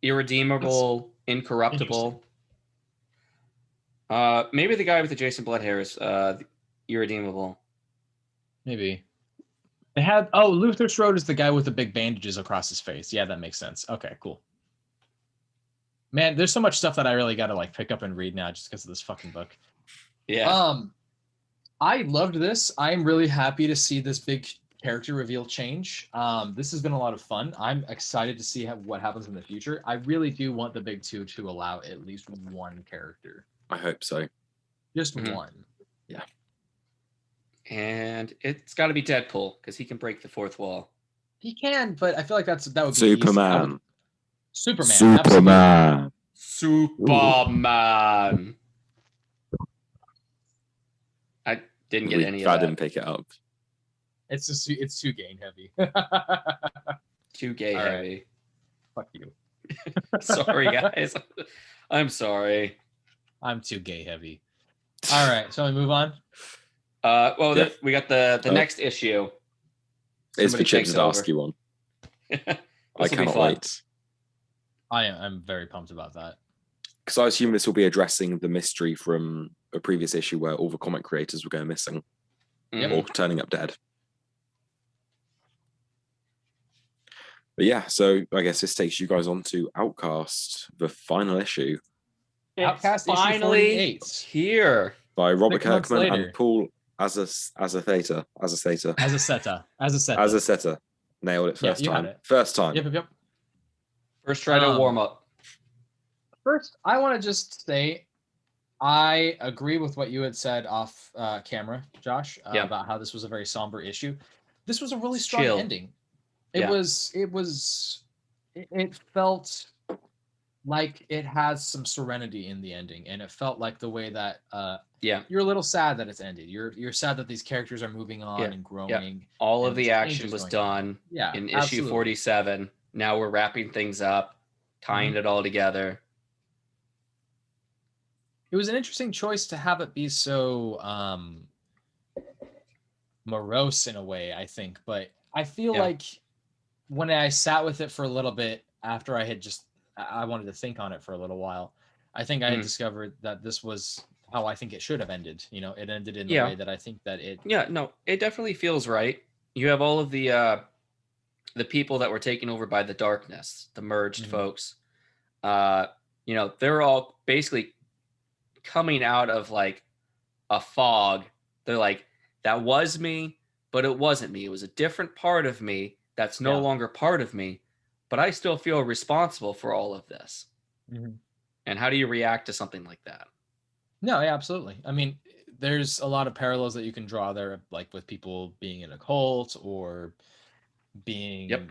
Irredeemable, Incorruptible. Maybe the guy with the Jason Blood hair is Irredeemable. Maybe. They had Luther Strode is the guy with the big bandages across his face. Yeah, that makes sense. Okay, cool. Man, there's so much stuff that I really got to like pick up and read now just because of this fucking book. Yeah. I loved this. I'm really happy to see this big character reveal change. This has been a lot of fun. I'm excited to see what happens in the future. I really do want the big two to allow at least one character. I hope so. Just one. Yeah. And it's got to be Deadpool because he can break the fourth wall. He can, but I feel like that would be Superman. Superman. Superman. Superman. I didn't get any of that. I didn't pick it up. It's too gay heavy. Too gay All heavy. Right. Fuck you. Sorry, guys. I'm sorry. I'm too gay heavy. All right, shall we move on? We got the next issue. It's the Chip Zdarsky one. I cannot wait. I'm very pumped about that. Because I assume this will be addressing the mystery from a previous issue where all the comic creators were going missing or turning up dead. But yeah, so I guess this takes you guys on to Outcast, the final issue. Outcast finally issue 48. Here. By Robert Kirkman and Paul Azaceta. Nailed it first time. First time. Yep. First try to warm up. First, I want to just say I agree with what you had said off camera, Josh, about how this was a very somber issue. This was a really strong ending. It felt like it has some serenity in the ending, and it felt like the way that you're a little sad that it's ended. You're sad that these characters are moving on and growing. Yeah. All of the action was done in issue absolutely. 47. Now we're wrapping things up, tying it all together. It was an interesting choice to have it be so morose in a way, I think, but I feel like when I sat with it for a little bit after I wanted to think on it for a little while, I think I had discovered that this was how I think it should have ended. You know, it ended in the way that I think that it... Yeah, no, it definitely feels right. You have all of the people that were taken over by the darkness, the merged folks. They're all basically coming out of like a fog. They're like, that was me, but it wasn't me. It was a different part of me that's no longer part of me, but I still feel responsible for all of this. And how do you react to something like that? No, yeah, absolutely. I mean, there's a lot of parallels that you can draw there, like with people being in a cult or being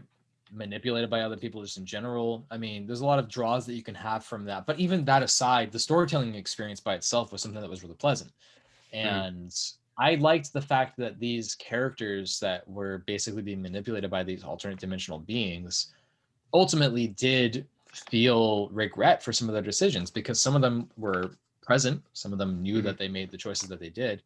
manipulated by other people just in general. I mean, there's a lot of draws that you can have from that. But even that aside, the storytelling experience by itself was something that was really pleasant. And I liked the fact that these characters that were basically being manipulated by these alternate dimensional beings ultimately did feel regret for some of their decisions, because some of them were present, some of them knew that they made the choices that they did,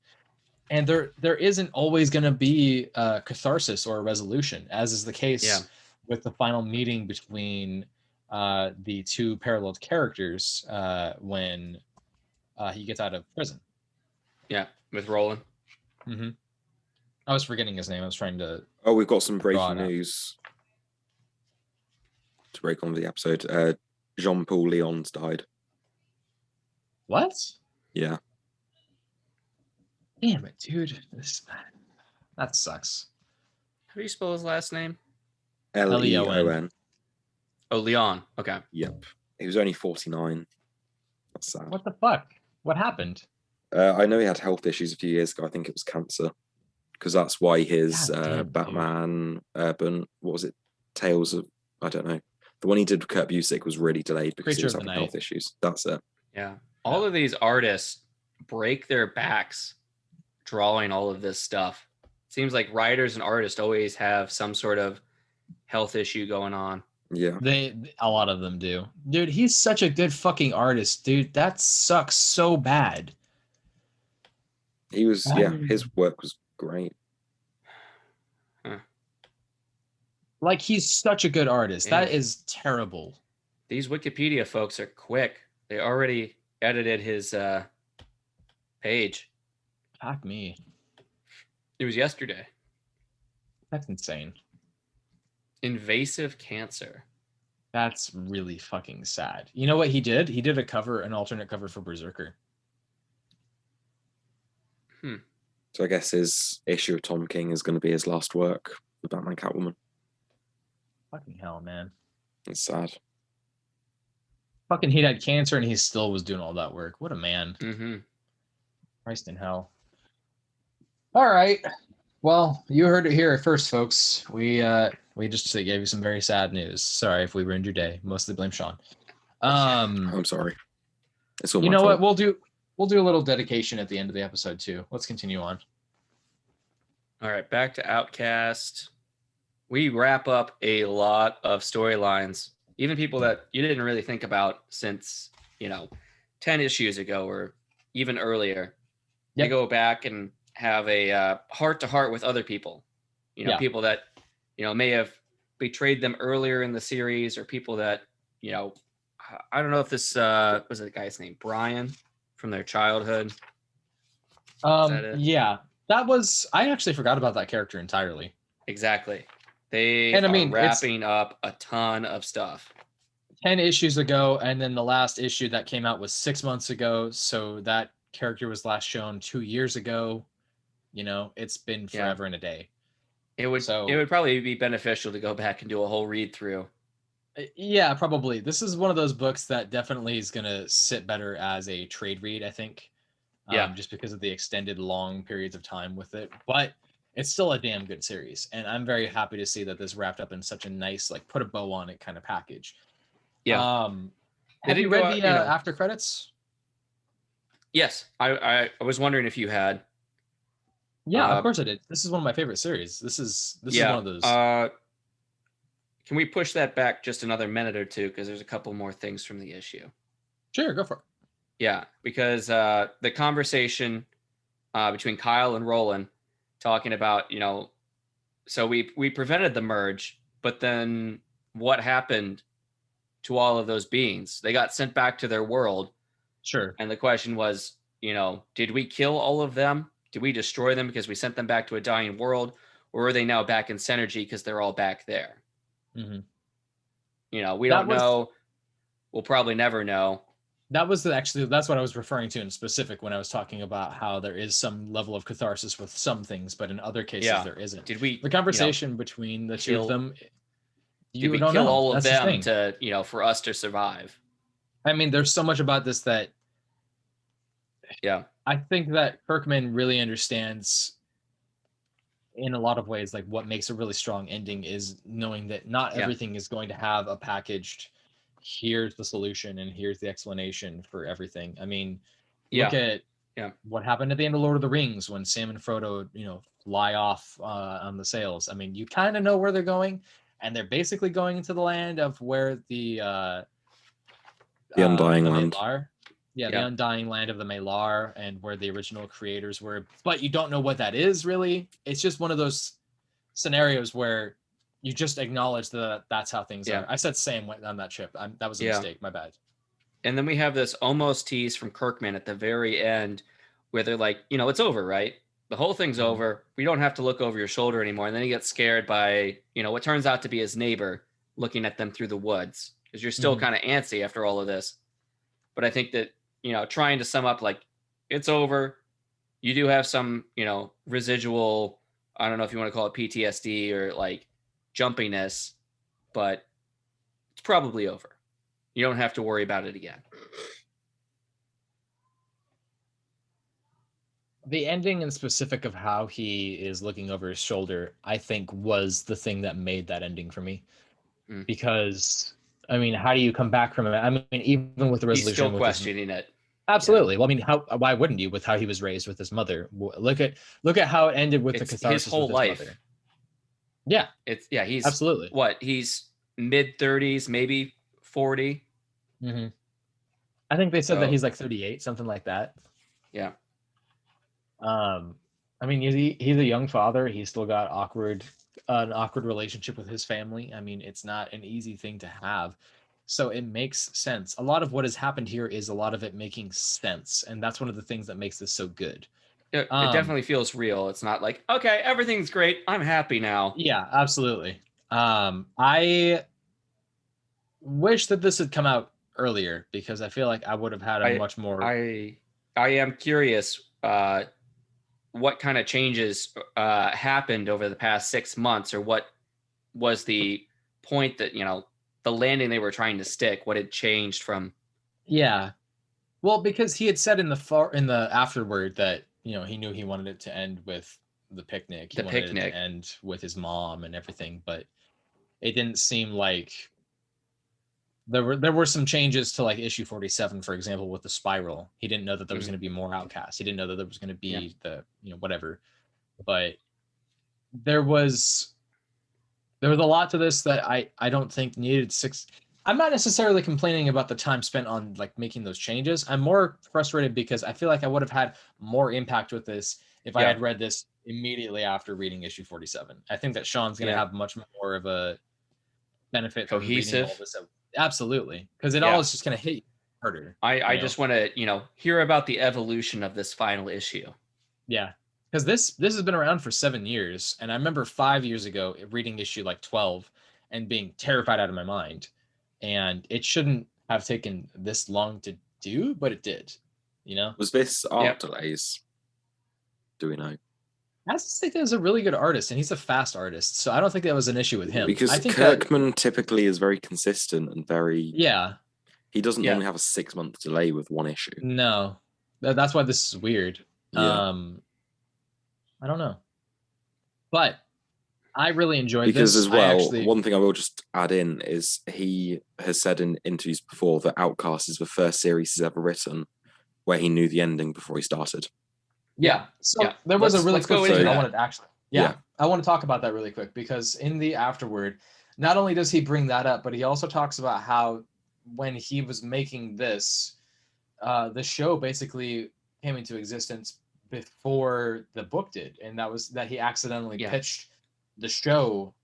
and there isn't always going to be a catharsis or a resolution, as is the case with the final meeting between the two paralleled characters when he gets out of prison. Yeah, with Roland. I was forgetting his name. I was trying to... we've got some breaking news to break on the episode. Jean-Paul Lyon's died. What? Yeah. Damn it, dude. That sucks. How do you spell his last name? Leon. Oh, Leon. Okay. Yep. He was only 49. That's sad. What the fuck? What happened? I know he had health issues a few years ago. I think it was cancer. Because that's why his Batman Urban, what was it? Tales of, I don't know. The one he did with Kurt Busiek was really delayed because he was having health issues. That's it. Yeah. All of these artists break their backs drawing all of this stuff. Seems like writers and artists always have some sort of health issue going on. Yeah. A lot of them do. Dude, he's such a good fucking artist, dude. That sucks so bad. He was, his work was great. Like, he's such a good artist. Damn. That is terrible. These Wikipedia folks are quick. They already edited his page. Fuck me. It was yesterday. That's insane. Invasive cancer. That's really fucking sad. You know what he did? He did an alternate cover for Brzrkr. So I guess his issue of Tom King is going to be his last work with Batman Catwoman. Fucking hell, man. It's sad. Fucking, he had cancer and he still was doing all that work. What a man. Mm-hmm. Christ in hell. All right. Well, you heard it here first, folks. We just gave you some very sad news. Sorry if we ruined your day. Mostly blame Sean. I'm sorry. It's all you my know fault. what? We'll do a little dedication at the end of the episode too. Let's continue on. All right, back to Outcast. We wrap up a lot of storylines, even people that you didn't really think about since 10 issues ago or even earlier. Yep. They go back and have a heart-to-heart with other people, people that may have betrayed them earlier in the series, or people that I don't know if this was the guy's name, Brian, from their childhood. That was, I actually forgot about that character entirely. Exactly. They are wrapping up a ton of stuff. 10 issues ago, and then the last issue that came out was 6 months ago, so that character was last shown 2 years ago. It's been forever and a day. It would probably be beneficial to go back and do a whole read through. Yeah, probably. This is one of those books that definitely is going to sit better as a trade read, I think. Just because of the extended long periods of time with it. But it's still a damn good series. And I'm very happy to see that this wrapped up in such a nice, like, put a bow on it kind of package. Yeah. Have you read the after credits? Yes. I was wondering if you had. Yeah, of course I did. This is one of my favorite series. This is one of those. Can we push that back just another minute or two? Because there's a couple more things from the issue. Sure, go for it. Yeah, because the conversation between Kyle and Roland talking about, so we prevented the merge, but then what happened to all of those beings? They got sent back to their world. Sure. And the question was, did we kill all of them? Did we destroy them because we sent them back to a dying world? Or are they now back in Synergy because they're all back there? Mm-hmm. We don't know. We'll probably never know. That's what I was referring to in specific when I was talking about how there is some level of catharsis with some things, but in other cases there isn't. Did we? The conversation between the two of them. Did we kill all of them to for us to survive? I mean, there's so much about this that. Yeah. I think that Kirkman really understands in a lot of ways, like, what makes a really strong ending is knowing that not everything is going to have a packaged, here's the solution and here's the explanation for everything. I mean, look at what happened at the end of Lord of the Rings when Sam and Frodo, fly off on the sails. I mean, you kind of know where they're going, and they're basically going into the land of where the Undying Land. The Undying Land of the Malar, and where the original creators were, but you don't know what that is really. It's just one of those scenarios where you just acknowledge that that's how things are. I said Sam went on that ship. That was a mistake. My bad. And then we have this almost tease from Kirkman at the very end where they're like, it's over, right? The whole thing's over. We don't have to look over your shoulder anymore. And then he gets scared by, what turns out to be his neighbor looking at them through the woods, because you're still kind of antsy after all of this. But I think that, trying to sum up, like, it's over. You do have some, residual, I don't know if you want to call it PTSD or like jumpiness, but it's probably over. You don't have to worry about it again. The ending in specific of how he is looking over his shoulder, I think, was the thing that made that ending for me. Because, I mean, how do you come back from it? I mean, even with the resolution, he's still questioning it. Absolutely. Well, I mean, why wouldn't you, with how he was raised with his mother? Look at how it ended with the catharsis his whole with his life. mother. Yeah. He's absolutely. What? He's mid 30s, maybe 40. Mm-hmm. I think they said that So- he's like 38, something like that. Yeah. I mean, he's a young father. He's still got an awkward relationship with his family. I mean, it's not an easy thing to have. So it makes sense. A lot of what has happened here is a lot of it making sense. And that's one of the things that makes this so good. It definitely feels real. It's not like, okay, everything's great. I'm happy now. Yeah, absolutely. I wish that this had come out earlier because I feel like I would have had a much more. I am curious what kind of changes happened over the past 6 months, or what was the point that, the landing they were trying to stick, what had changed from. Yeah. Well, because he had said in the afterward that, he knew he wanted it to end with the picnic. He wanted it to end with his mom and everything, but it didn't seem like there were some changes to like issue 47, for example, with the spiral. He didn't know that there was going to be more Outcasts. He didn't know that there was going to be the, whatever. But there was a lot to this that I don't think needed 6. I'm not necessarily complaining about the time spent on like making those changes. I'm more frustrated because I feel like I would have had more impact with this if I had read this immediately after reading issue 47. I think that Sean's going to have much more of a benefit from reading all this. Absolutely, because it all is just going to hit you harder. I just want to hear about the evolution of this final issue. Yeah, because this has been around for 7 years, and I remember 5 years ago reading issue like 12 and being terrified out of my mind. And it shouldn't have taken this long to do, but it did. Was this art delays? Do we know? Azaceta is a really good artist, and he's a fast artist, so I don't think that was an issue with him. Because I think Kirkman typically is very consistent and very. Yeah. He doesn't only have a 6-month delay with one issue. No, that's why this is weird. Yeah. I don't know, but I really enjoyed because this. As well, one thing I will just add in is he has said in interviews before that Outcast is the first series he's ever written where he knew the ending before he started. Yeah. So there was a really quick thing I wanted to actually. Yeah. I want to talk about that really quick because in the afterward, not only does he bring that up, but he also talks about how when he was making this, the show basically came into existence before the book did, and that he accidentally pitched the show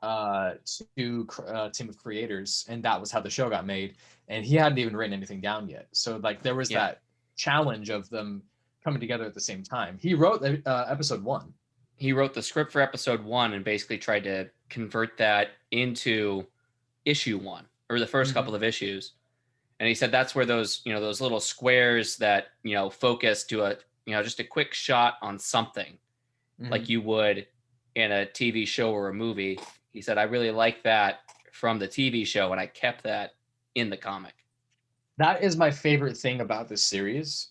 to a team of creators, and that was how the show got made, and he hadn't even written anything down yet. So like there was that challenge of them coming together at the same time. He wrote episode 1. He wrote the script for episode 1 and basically tried to convert that into issue 1 or the first couple of issues. And he said that's where those little squares that focus to a just a quick shot on something like you would in a TV show or a movie. He said, I really like that from the TV show, and I kept that in the comic. That is my favorite thing about this series,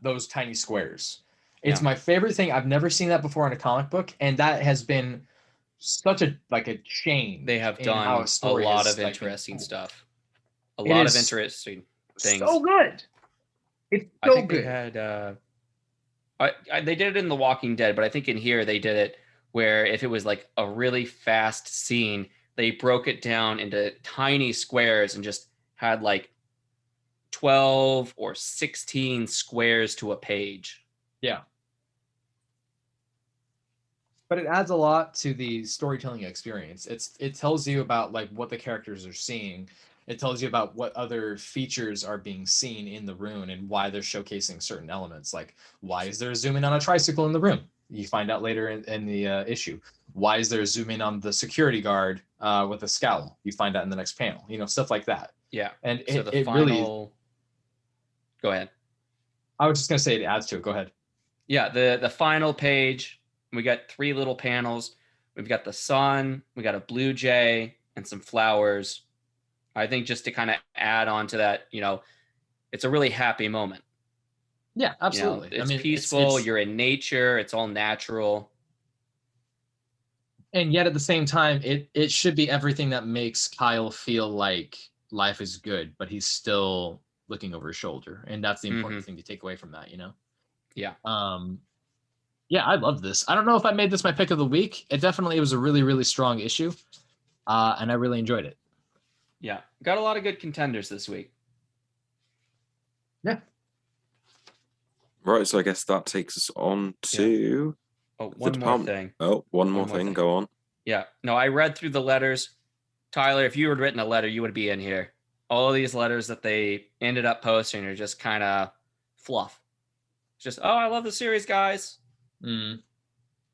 those tiny squares. It's my favorite thing. I've never seen that before in a comic book, and that has been such a change. They have done a lot of interesting stuff. A lot of interesting things. So good. It's so good. They had they did it in The Walking Dead, but I think in here they did it where if it was like a really fast scene, they broke it down into tiny squares and just had like 12 or 16 squares to a page. Yeah. But it adds a lot to the storytelling experience. It tells you about like what the characters are seeing. It tells you about what other features are being seen in the room and why they're showcasing certain elements. Like, why is there a zoom in on a tricycle in the room? You find out later in the issue. Why is there a zoom in on the security guard with a scowl? You find out in the next panel. Stuff like that. Yeah. And so it really. Go ahead. I was just gonna say it adds to it. Go ahead. Yeah, the final page. We got 3 little panels. We've got the sun. We got a blue jay and some flowers. I think just to kind of add on to that, it's a really happy moment. Yeah, absolutely. It's peaceful. You're in nature. It's all natural. And yet at the same time, it should be everything that makes Kyle feel like life is good, but he's still looking over his shoulder. And that's the important thing to take away from that, Yeah. Yeah, I love this. I don't know if I made this my pick of the week. It definitely was a really, really strong issue. And I really enjoyed it. Yeah, got a lot of good contenders this week. Yeah. Right, so I guess that takes us on to one more thing. Oh, one more thing. Go on. Yeah. No, I read through the letters. Tyler, if you had written a letter, you would be in here. All of these letters that they ended up posting are just kind of fluff. Just, oh, I love the series, guys.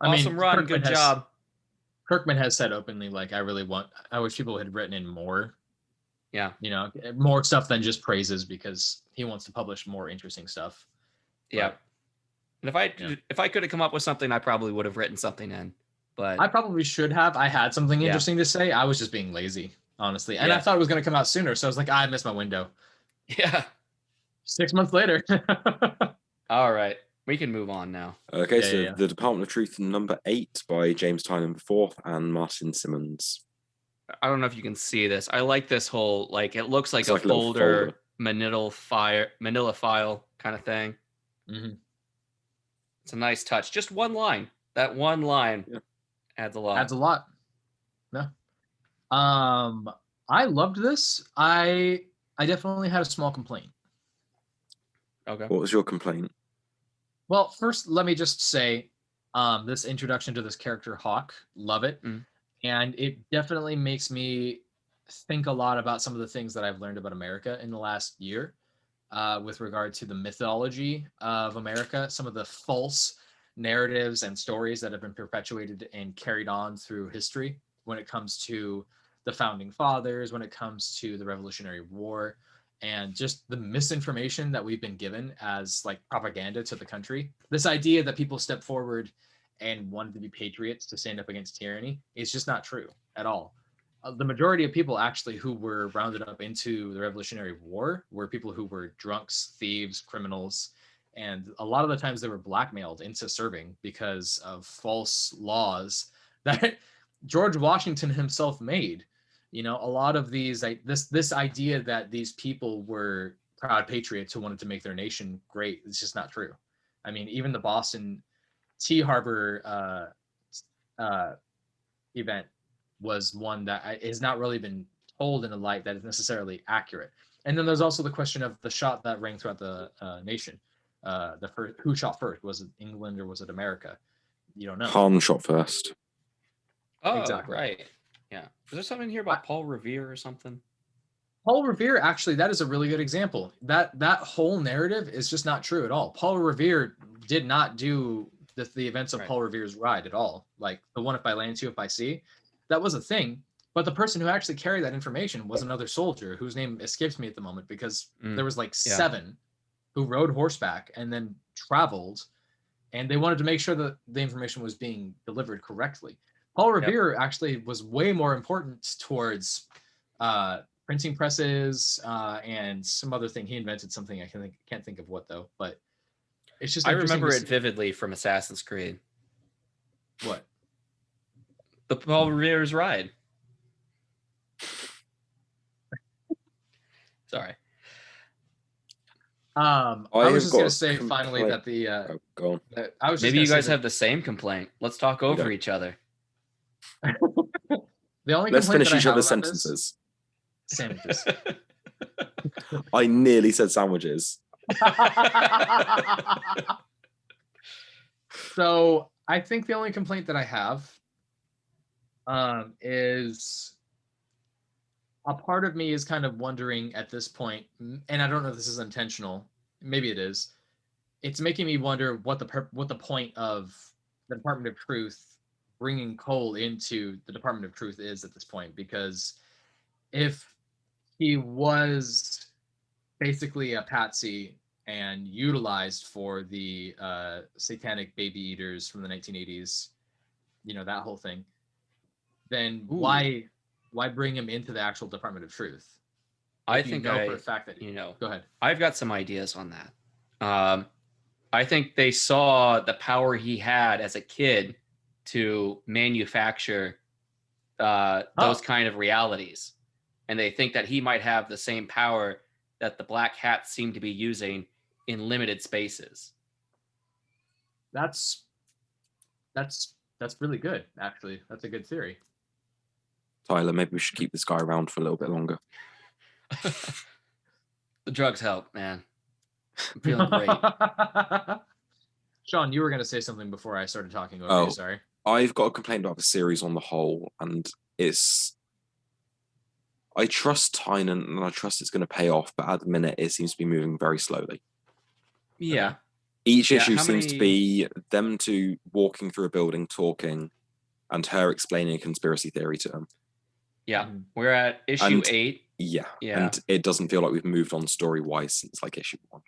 Awesome run. Good job. Kirkman has said openly, like, I wish people had written in more. Yeah. More stuff than just praises, because he wants to publish more interesting stuff. Yeah. And if I could have come up with something, I probably would have written something in. But I probably should have. I had something interesting to say. I was just being lazy, honestly. And I thought it was going to come out sooner. So I was like, I missed my window. Yeah. 6 months later. All right. We can move on now. Okay, The Department of Truth number 8 by James Tynion IV and Martin Simmonds. I don't know if you can see this. I like this whole, like, it looks like a folder, manila file kind of thing. Mm-hmm. It's a nice touch. Just one line. That one line adds a lot. Adds a lot. No. I loved this. I definitely had a small complaint. Okay. What was your complaint? Well, first, let me just say, this introduction to this character, Hawk, love it. And it definitely makes me think a lot about some of the things that I've learned about America in the last year, with regard to the mythology of America, some of the false narratives and stories that have been perpetuated and carried on through history when it comes to the founding fathers, when it comes to the Revolutionary War, and just the misinformation that we've been given as like propaganda to the country. This idea that people step forward and wanted to be patriots to stand up against tyranny is just not true at all. The majority of people actually who were rounded up into the Revolutionary War were people who were drunks, thieves, criminals, and a lot of the times they were blackmailed into serving because of false laws that George Washington himself made. A lot of these, this idea that these people were proud patriots who wanted to make their nation great, it's just not true. I mean, even the Boston Tea Harbor event was one that has not really been told in a light that is necessarily accurate. And then there's also the question of the shot that rang throughout the nation. The first, who shot first? Was it England or was it America? You don't know. Han shot first. Oh, exactly. Right. Yeah. Is there something here about Paul Revere or something? Paul Revere, actually, that is a really good example. That whole narrative is just not true at all. Paul Revere did not do the events of Paul Revere's ride at all. Like the one if by land, two if by sea, that was a thing. But the person who actually carried that information was another soldier whose name escapes me at the moment, because there was like 7 who rode horseback and then traveled, and they wanted to make sure that the information was being delivered correctly. Paul Revere actually was way more important towards printing presses and some other thing. He invented something. I can't think of what though, but it's just. I remember it vividly from Assassin's Creed. What? The Paul Revere's ride. Sorry. I was just gonna say finally that the go on. I was maybe you guys have the same complaint. Let's talk over each other. The only Let's finish each other's sentences. Sandwiches. I nearly said sandwiches. So I think the only complaint that I have is a part of me is kind of wondering at this point, and I don't know if this is intentional. Maybe it is. It's making me wonder what the point of the Department of Truth bringing Cole into the Department of Truth is at this point, because if he was basically a patsy and utilized for the satanic baby eaters from the 1980s, that whole thing, then why bring him into the actual Department of Truth? I think for a fact that go ahead. I've got some ideas on that. I think they saw the power he had as a kid to manufacture those kind of realities, and they think that he might have the same power that the black hats seem to be using in limited spaces. That's really good, actually. That's a good theory. Tyler, maybe we should keep this guy around for a little bit longer. The drugs help, man. I'm feeling great. Sean, you were going to say something before I started talking over you. Sorry. I've got a complaint about the series on the whole, and I trust Tynion and I trust it's going to pay off, but at the minute it seems to be moving very slowly. Yeah. Each issue seems to be them two walking through a building, talking, and her explaining a conspiracy theory to him. Yeah. We're at issue 8. Yeah. And it doesn't feel like we've moved on story-wise since like issue 1.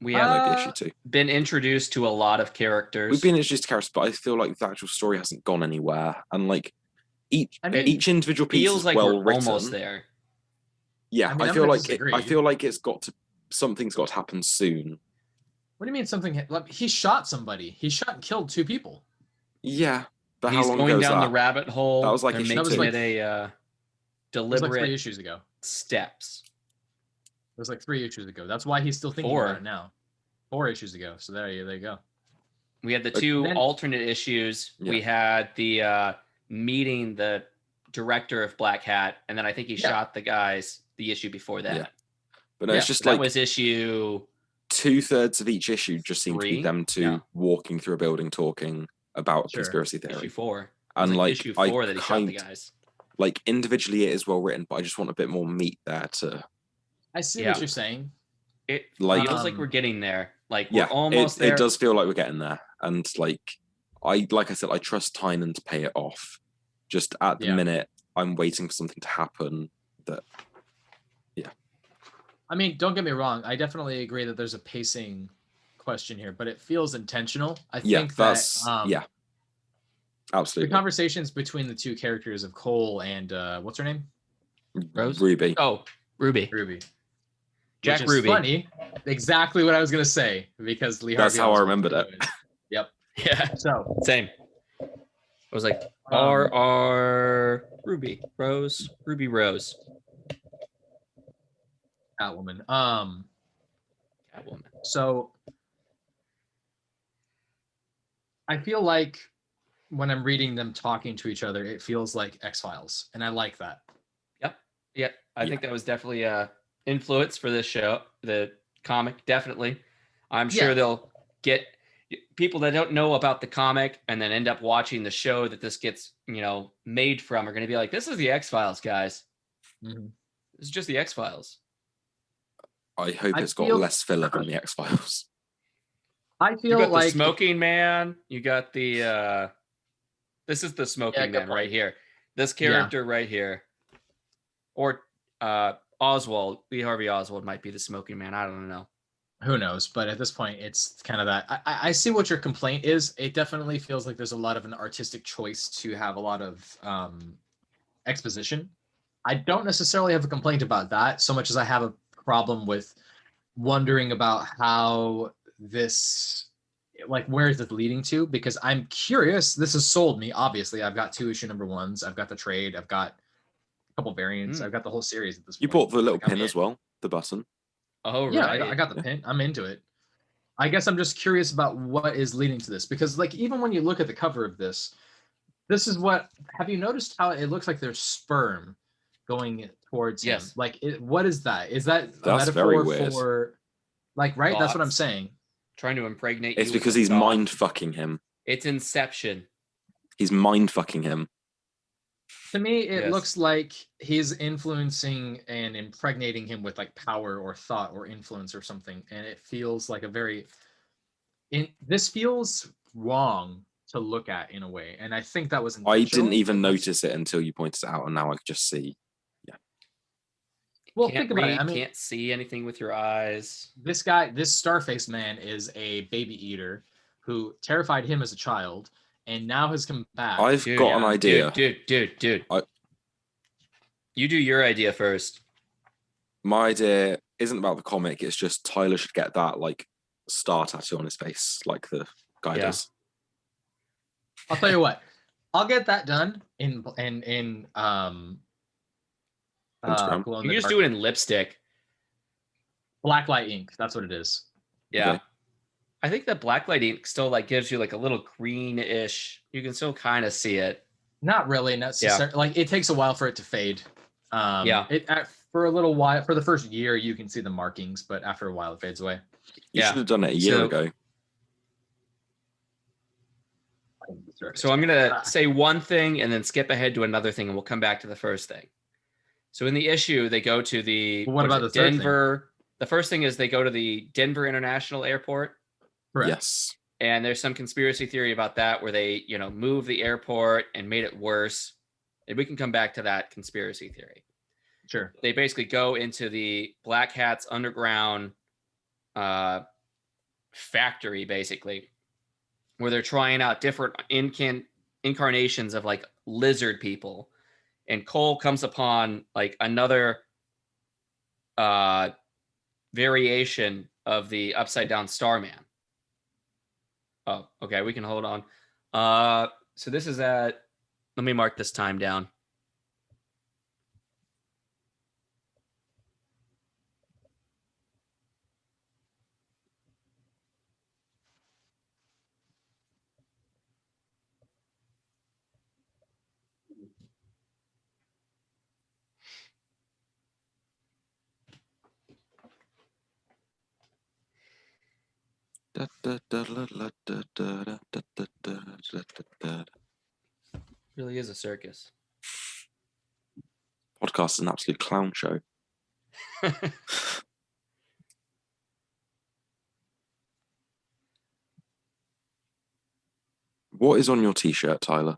We have maybe issue 2. Been introduced to a lot of characters. We've been introduced to characters, but I feel like the actual story hasn't gone anywhere. And like each individual piece feels is like well we're written. almost there. Yeah, I feel like something's got to happen soon. What do you mean something? He shot somebody. He shot and killed 2 people. Yeah, but he's how long going ago down was the rabbit hole. That was like making a deliberate 3 issues ago. Steps. It was like 3 issues ago. That's why he's still thinking about it now. 4 issues ago. So there you go. We had the 2 alternate issues. Yeah. We had the meeting the director of Black Hat, and then I think he shot the issue before that. Yeah. But no, it's just that was issue 2/3 of each issue just seemed to be them two walking through a building talking about conspiracy theory. Issue 4. And like issue 4 that he shot the guys. Like individually it is well written, but I just want a bit more meat there to I see what you're saying. It feels like we're getting there. Like we're almost there. It does feel like we're getting there. And like I said, I trust Tynion to pay it off. Just at the minute, I'm waiting for something to happen that I mean, don't get me wrong. I definitely agree that there's a pacing question here, but it feels intentional. I think that's absolutely. The conversations between the 2 characters of Cole and what's her name? Rose? Ruby. Oh, Ruby. Jack Ruby. Funny. Exactly what I was gonna say because Lee That's Harvey how I remembered it. Yep. Yeah. So same. I was like R Ruby Rose. Catwoman. Catwoman. So I feel like when I'm reading them talking to each other, it feels like X-Files, and I like that. Yep. I think that was definitely influence for this show, the comic. Definitely. I'm sure they'll get people that don't know about the comic and then end up watching the show that this gets, made from are going to be like, this is the X-Files, guys. Mm-hmm. This is just the X-Files. I hope it's got less filler than the X-Files. I feel you got like the Smoking Man. You got the this is the Smoking Man right here. This character right here. Or Oswald, Lee Harvey Oswald might be the Smoking Man. I don't know. Who knows? But at this point, it's kind of that. I see what your complaint is. It definitely feels like there's a lot of an artistic choice to have a lot of exposition. I don't necessarily have a complaint about that so much as I have a problem with wondering about how this, like, where is it leading to? Because I'm curious. This has sold me. Obviously, I've got 2 issue number 1s. I've got the trade. I've got a couple variants. I've got the whole series at this point. You bought the little pin as well, the button. Oh, right. Yeah, I got the pin. I'm into it. I guess I'm just curious about what is leading to this because, like, even when you look at the cover of this is what. Have you noticed how it looks like there's sperm going towards him? Like, what is that? Is that a metaphor for, like, right? That's what I'm saying. Trying to impregnate. It's because he's mind fucking him. It's Inception. He's mind fucking him. To me, it looks like he's influencing and impregnating him with like power or thought or influence or something. And it feels like this feels wrong to look at in a way. And I think that was I didn't even notice it until you pointed it out. And now I can just see. Yeah. Well, think about it. I mean, can't see anything with your eyes. This Starface man is a baby eater who terrified him as a child. And now has come back. I've got an idea. Dude. You do your idea first. My idea isn't about the comic. It's just Tyler should get that like star tattoo on his face, like the guy does. I'll tell you what. I'll get that done in you can just do it in lipstick. Blacklight ink. That's what it is. Yeah. Okay. I think that blacklight ink still like gives you like a little greenish. You can still kind of see it. Not really necessarily. Like it takes a while for it to fade. For a little while, for the first year, you can see the markings, but after a while, it fades away. You should have done it a year ago. So I'm gonna say one thing and then skip ahead to another thing, and we'll come back to the first thing. So in the issue, they go to the Denver. The first thing is they go to the Denver International Airport. Correct. Yes. And there's some conspiracy theory about that where they, moved the airport and made it worse. And we can come back to that conspiracy theory. Sure. They basically go into the Black Hat's underground factory, basically, where they're trying out different incarnations of like lizard people. And Cole comes upon like another variation of the upside down Starman. Oh, okay. We can hold on. So this is let me mark this time down. Really is a circus. Podcast is an absolute clown show. What is on your t-shirt, Tyler?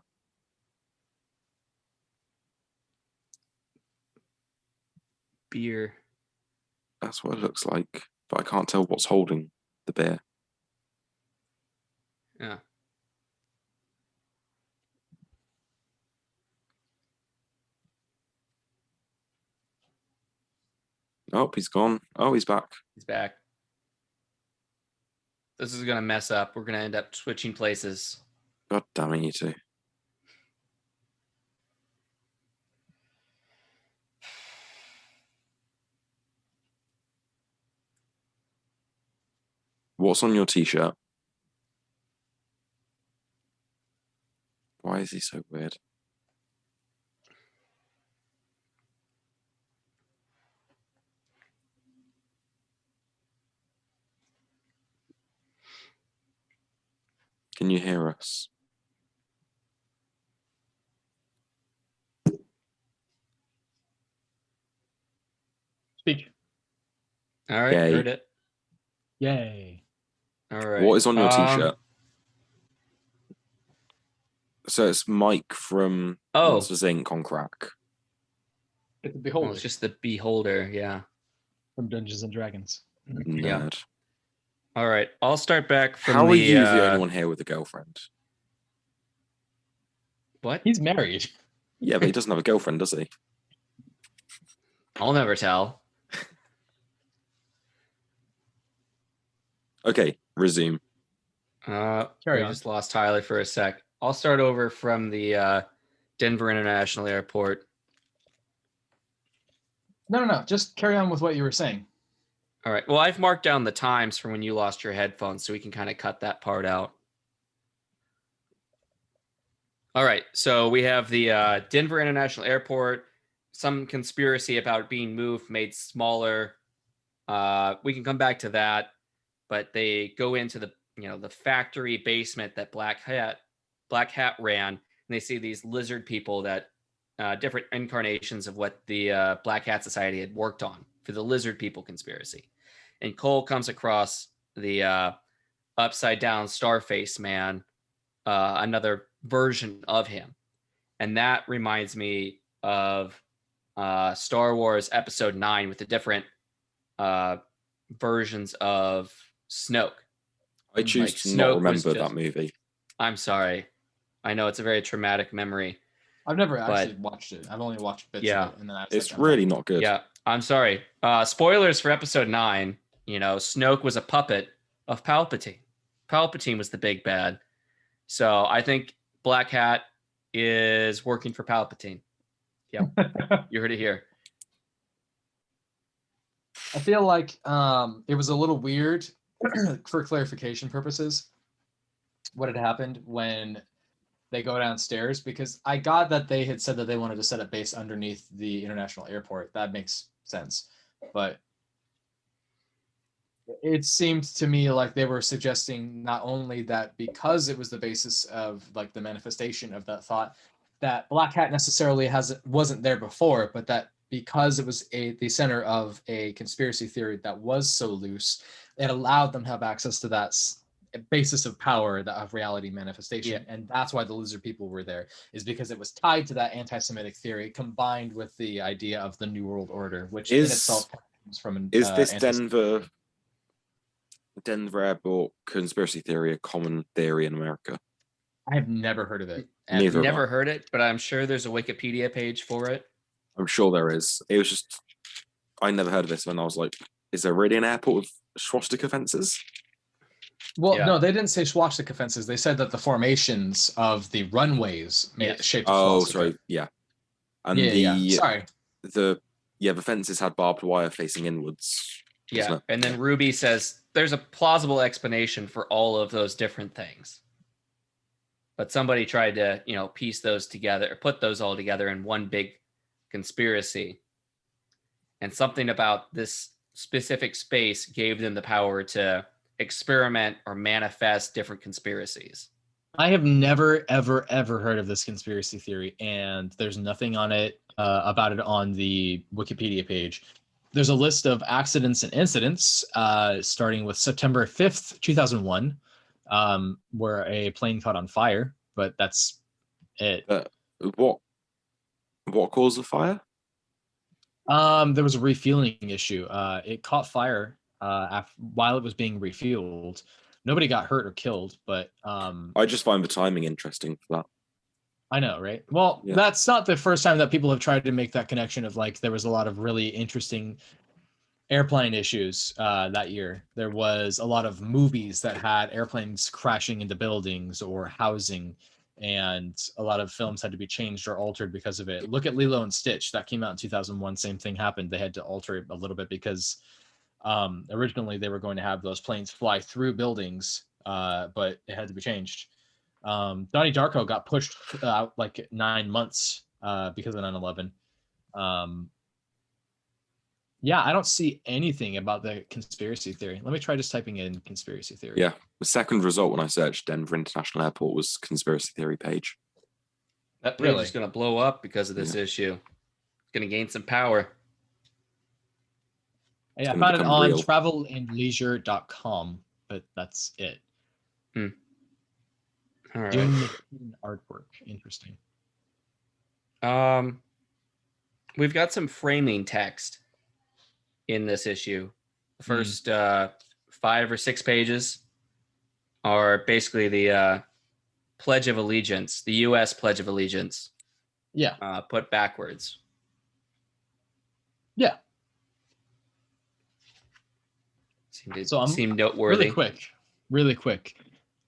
Beer. That's what it looks like, but I can't tell what's holding the beer. Yeah. Oh, he's gone. Oh, he's back. He's back. This is going to mess up. We're going to end up switching places. God damn it, you two. What's on your t-shirt? Why is he so weird? Can you hear us? Speak. All right, Yay. heard it. Yay. All right. What is on your t-shirt? So it's Mike from Monsters Inc. on crack. It's the Beholder. It's just the Beholder, yeah. From Dungeons and Dragons. Nerd. Yeah. All right, I'll start back from How are you the only one here with a girlfriend? What? He's married. Yeah, but he doesn't have a girlfriend, does he? I'll never tell. Okay, resume. We just lost Tyler for a sec. I'll start over from the Denver International Airport. No. Just carry on with what you were saying. All right. Well, I've marked down the times from when you lost your headphones, so we can kind of cut that part out. All right. So we have the Denver International Airport. Some conspiracy about it being moved, made smaller. We can come back to that, but they go into the factory basement that Black Hat ran, and they see these lizard people that different incarnations of what the Black Hat Society had worked on for the lizard people conspiracy. And Cole comes across the upside down Starface man, another version of him. And that reminds me of Star Wars Episode 9 with the different versions of Snoke. I choose to not remember that movie. I'm sorry. I know it's a very traumatic memory. I've never actually watched it. I've only watched bits of it. And then it's really not good. Yeah, I'm sorry. Spoilers for Episode 9. Snoke was a puppet of Palpatine. Palpatine was the big bad. So I think Black Hat is working for Palpatine. Yeah, you heard it here. I feel like it was a little weird for clarification purposes what had happened when they go downstairs, because I got that they had said that they wanted to set up base underneath the international airport. That makes sense. But it seemed to me like they were suggesting not only that because it was the basis of like the manifestation of that thought, that Black Hat necessarily wasn't there before, but that because it was the center of a conspiracy theory that was so loose, it allowed them to have access to that basis of power, that of reality manifestation. Yeah. And that's why the lizard people were there, is because it was tied to that anti-Semitic theory combined with the idea of the New World Order, which in itself comes from an this Denver Airport conspiracy theory a common theory in America? I have never heard of it. Neither have I. Never heard it, but I'm sure there's a Wikipedia page for it. I'm sure there is. It was just, I never heard of this when I was like, is there really an airport with swastika fences? Well, no, they didn't say swastika fences. They said that the formations of the runways made it shaped. Oh, sorry, yeah. And the fences had barbed wire facing inwards. Yeah, and then Ruby says there's a plausible explanation for all of those different things. But somebody tried to, piece those together, or put those all together in one big conspiracy. And something about this specific space gave them the power to experiment or manifest different conspiracies. I have never, ever, ever heard of this conspiracy theory, and there's nothing on it about it on the Wikipedia page. There's a list of accidents and incidents, starting with September 5th, 2001, where a plane caught on fire, but that's it. What caused the fire? There was a refueling issue. It caught fire while it was being refueled. Nobody got hurt or killed, but I just find the timing interesting for that. I know, right? Well, that's not the first time that people have tried to make that connection of like there was a lot of really interesting airplane issues that year. There was a lot of movies that had airplanes crashing into buildings or housing, and a lot of films had to be changed or altered because of it. Look at Lilo and Stitch. That came out in 2001. Same thing happened. They had to alter it a little bit because originally they were going to have those planes fly through buildings, but it had to be changed. Donnie Darko got pushed out like 9 months because of 9/11. I don't see anything about the conspiracy theory. Let me try just typing in conspiracy theory. Yeah, the second result when I searched Denver International Airport was conspiracy theory page. That page is going to blow up because of this issue. It's going to gain some power. Yeah, I found it on travelandleisure.com, but that's it. All right. Doom artwork. Interesting. We've got some framing text in this issue. The first 5 or 6 pages are basically the Pledge of Allegiance, the U.S. Pledge of Allegiance. Yeah. Put backwards. Yeah. Seemed noteworthy. Really quick.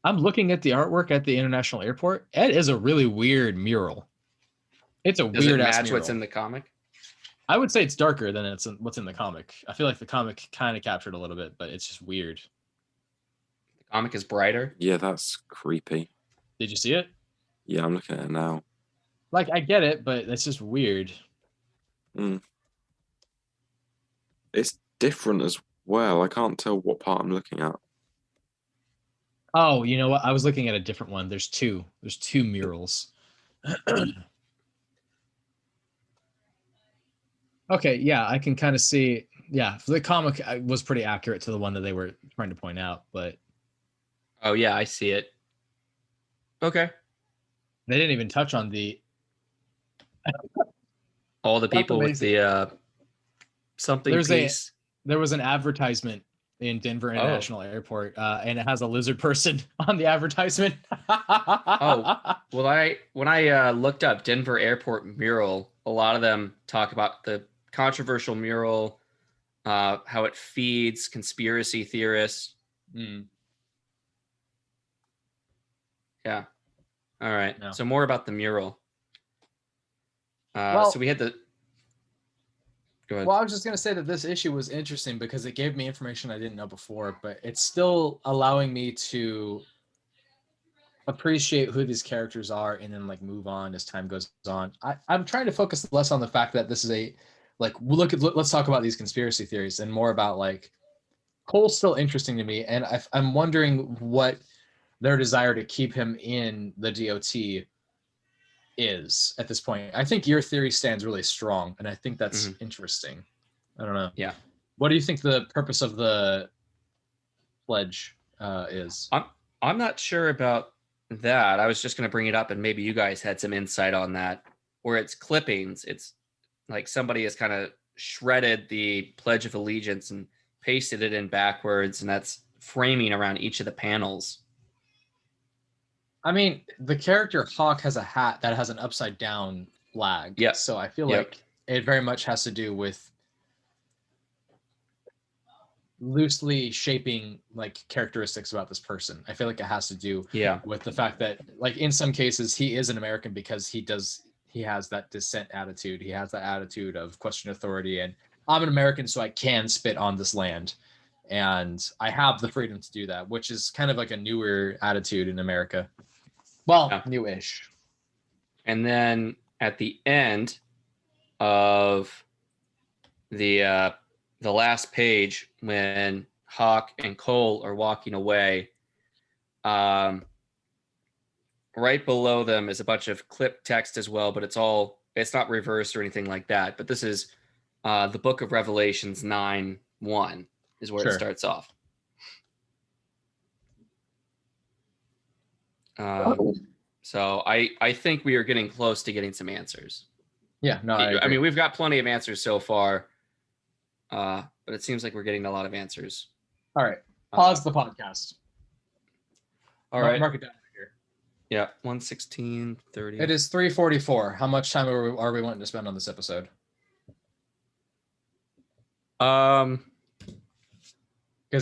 I'm looking at the artwork at the International Airport. It is a really weird mural. It's a weird ass mural. Does it match what's in the comic? I would say it's darker than what's in the comic. I feel like the comic kind of captured a little bit, but it's just weird. The comic is brighter? Yeah, that's creepy. Did you see it? Yeah, I'm looking at it now. Like, I get it, but it's just weird. It's different as well. I can't tell what part I'm looking at. Oh, you know what? I was looking at a different one. There's two murals. Okay, yeah, I can kind of see. Yeah, the comic was pretty accurate to the one that they were trying to point out, but. Oh, yeah, I see it. Okay. They didn't even touch on all the people with the something piece. There was an advertisement in Denver International Airport, and it has a lizard person on the advertisement. When I looked up Denver Airport mural, a lot of them talk about the controversial mural, how it feeds conspiracy theorists. Yeah. All right. No. So more about the mural. So we had the. Go ahead. Well, I was just going to say that this issue was interesting because it gave me information I didn't know before, but it's still allowing me to appreciate who these characters are and then like move on as time goes on. I'm trying to focus less on the fact that this is a like let's talk about these conspiracy theories and more about like Cole's still interesting to me, and I'm wondering what their desire to keep him in the DOT is at this point. I think your theory stands really strong, and I think that's interesting. I don't know. Yeah. What do you think the purpose of the pledge is? I'm not sure about that. I was just going to bring it up, and maybe you guys had some insight on that. Where it's clippings, it's like somebody has kind of shredded the Pledge of Allegiance and pasted it in backwards, and that's framing around each of the panels. I mean, the character Hawk has a hat that has an upside down flag. Yeah. So I feel like it very much has to do with loosely shaping like characteristics about this person. I feel like it has to do with the fact that like in some cases he is an American because he has that dissent attitude. He has that attitude of question authority and I'm an American, so I can spit on this land. And I have the freedom to do that, which is kind of like a newer attitude in America. Well, newish. And then at the end of the last page, when Hawk and Cole are walking away, right below them is a bunch of clip text as well, but it's not reversed or anything like that. But this is the Book of Revelations 9:1 is where it starts off. So I think we are getting close to getting some answers. Yeah, no, I mean, we've got plenty of answers so far, but it seems like we're getting a lot of answers. All right, pause the podcast. All right, mark it down here. Yeah, 1:16:30. It is 3:44. How much time are we wanting to spend on this episode? Because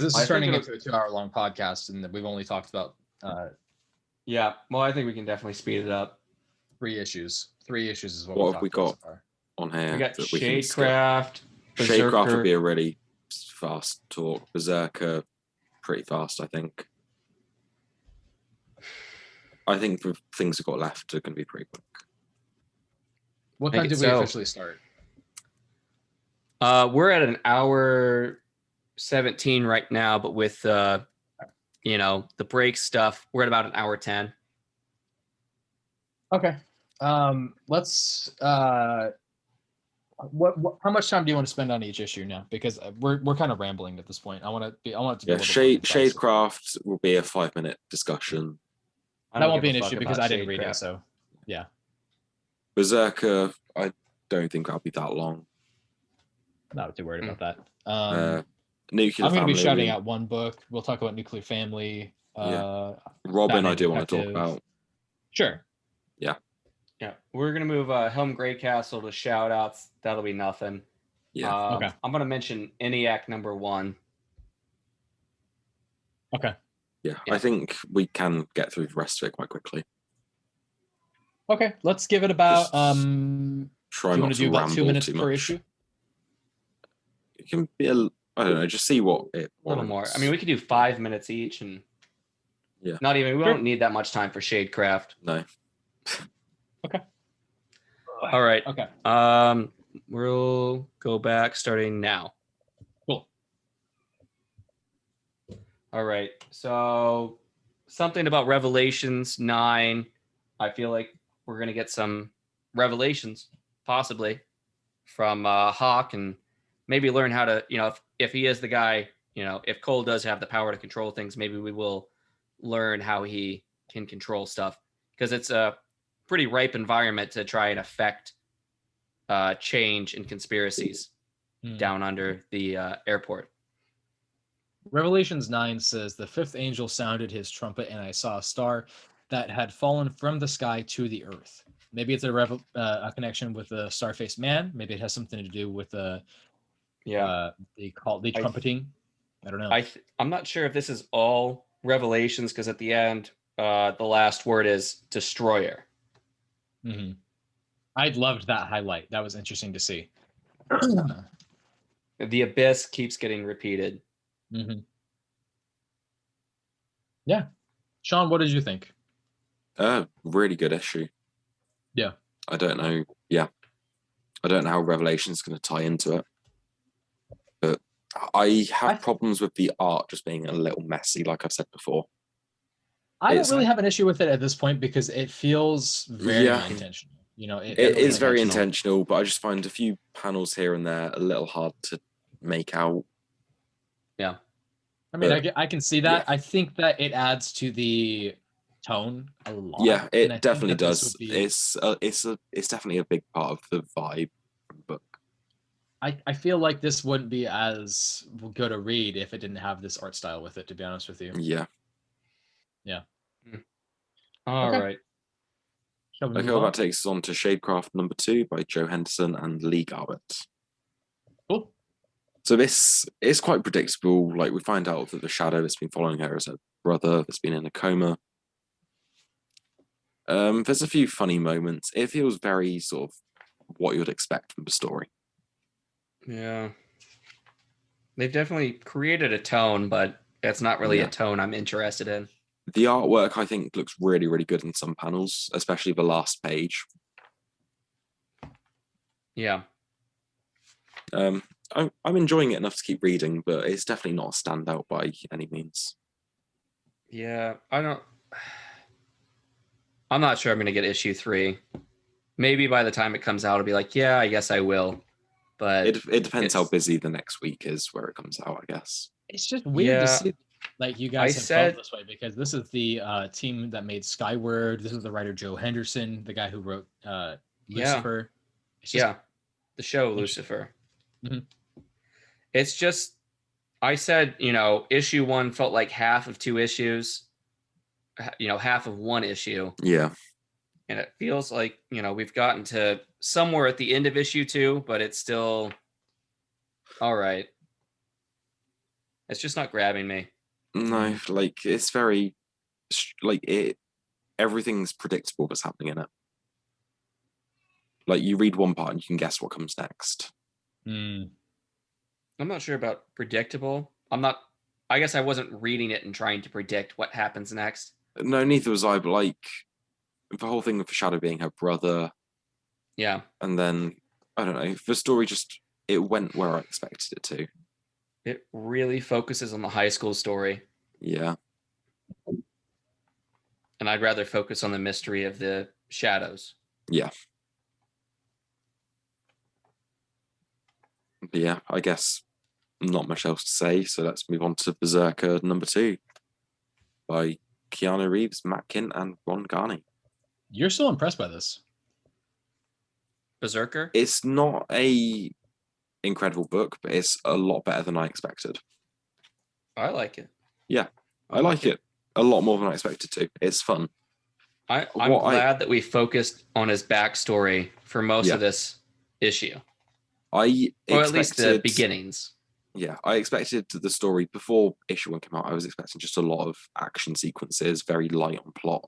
this is turning into a 2-hour-long podcast, and we've only talked about. Yeah, well, I think we can definitely speed it up. 3 issues. 3 issues is what have we got on here? We got Shadecraft. Shadecraft would be a really fast talk. Brzrkr, pretty fast, I think. I think the things we've got left are going to be pretty quick. What time did we officially start? We're at an hour 17 right now, but with the break stuff, we're at about an hour 10. Okay. Let's how much time do you want to spend on each issue now? Because we're kind of rambling at this point. I want it to be Shadecraft will be a 5-minute discussion. That won't be an issue because I didn't read it, so yeah. Brzrkr, I don't think that'll be that long. Not too worried about that. Nuclear I'm going to be Family, shouting out one book. We'll talk about Nuclear Family. Robin, I do want to talk about. Sure. Yeah, we're going to move Helm Greycastle to shout outs. That'll be nothing. Yeah. Okay. I'm going to mention ENIAC #1. Okay. Yeah, I think we can get through the rest of it quite quickly. Okay, let's give it about. Try not to do about 2 minutes per issue. It can be I don't know. Just see what it. A little more. I mean, we could do 5 minutes each, and not even. We don't need that much time for Shadecraft. No. Okay. All right. Okay. We'll go back starting now. Cool. All right. So something about Revelations 9. I feel like we're going to get some revelations, possibly, from Hawk, and maybe learn how to, if he is the guy, if Cole does have the power to control things, maybe we will learn how he can control stuff, because it's a pretty ripe environment to try and affect change in conspiracies down under the airport. Revelations 9 says, the 5th angel sounded his trumpet, and I saw a star that had fallen from the sky to the earth. Maybe it's a connection with the star-faced man. Maybe it has something to do with the trumpeting. I don't know. I'm not sure if this is all Revelations, because at the end, the last word is destroyer. Mm-hmm. I loved that highlight. That was interesting to see. The abyss keeps getting repeated. Mm-hmm. Yeah. Sean, what did you think? Really good issue. Yeah. I don't know. Yeah. I don't know how Revelation's going to tie into it. But I have problems with the art just being a little messy, like I've said before. I don't really have an issue with it at this point because it feels very intentional. You know, it is very intentional, but I just find a few panels here and there a little hard to make out. Yeah. I mean, I can see that. Yeah. I think that it adds to the tone a lot. Yeah, it definitely does. It's definitely a big part of the vibe of the book. I feel like this wouldn't be as good a read if it didn't have this art style with it, to be honest with you. Yeah. Yeah. All right. Okay, well, that takes us on to Shadecraft #2 by Joe Henderson and Lee Garbett. Cool. So this is quite predictable. Like, we find out that the shadow that's been following her is her brother that's been in a coma. There's a few funny moments. It feels very sort of what you would expect from the story. Yeah. They've definitely created a tone, but it's not really a tone I'm interested in. The artwork, I think, looks really, really good in some panels, especially the last page. Yeah. I'm enjoying it enough to keep reading, but it's definitely not a standout by any means. Yeah, I'm not sure I'm going to get issue 3. Maybe by the time it comes out, I'll be like, yeah, I guess I will. But it depends how busy the next week is where it comes out, I guess. It's just weird to see like you guys have felt this way, because this is the team that made Skyward. This is the writer Joe Henderson, the guy who wrote Lucifer. The show Lucifer. Mm-hmm. It's just, I said, issue 1 felt like half of 2 issues, half of 1 issue. Yeah. And it feels like, we've gotten to somewhere at the end of issue 2, but it's still all right. It's just not grabbing me. No, like, it's very, like, everything's predictable that's happening in it. Like, you read one part and you can guess what comes next. I'm not sure about predictable. I guess I wasn't reading it and trying to predict what happens next. No, neither was I, but like, the whole thing with the shadow being her brother. Yeah. And then, I don't know, the story just, it went where I expected it to. It really focuses on the high school story. Yeah. And I'd rather focus on the mystery of the shadows. Yeah. But yeah, I guess not much else to say, so let's move on to Brzrkr #2 by Keanu Reeves, Matt Kindt, and Ron Garney. You're so impressed by this. Brzrkr? It's not a incredible book, but it's a lot better than I expected. I like it. Yeah, I like it a lot more than I expected to. It's fun. I'm glad that we focused on his backstory for most of this issue. Or at least the beginnings. Yeah, I expected the story before issue 1 came out. I was expecting just a lot of action sequences, very light on plot.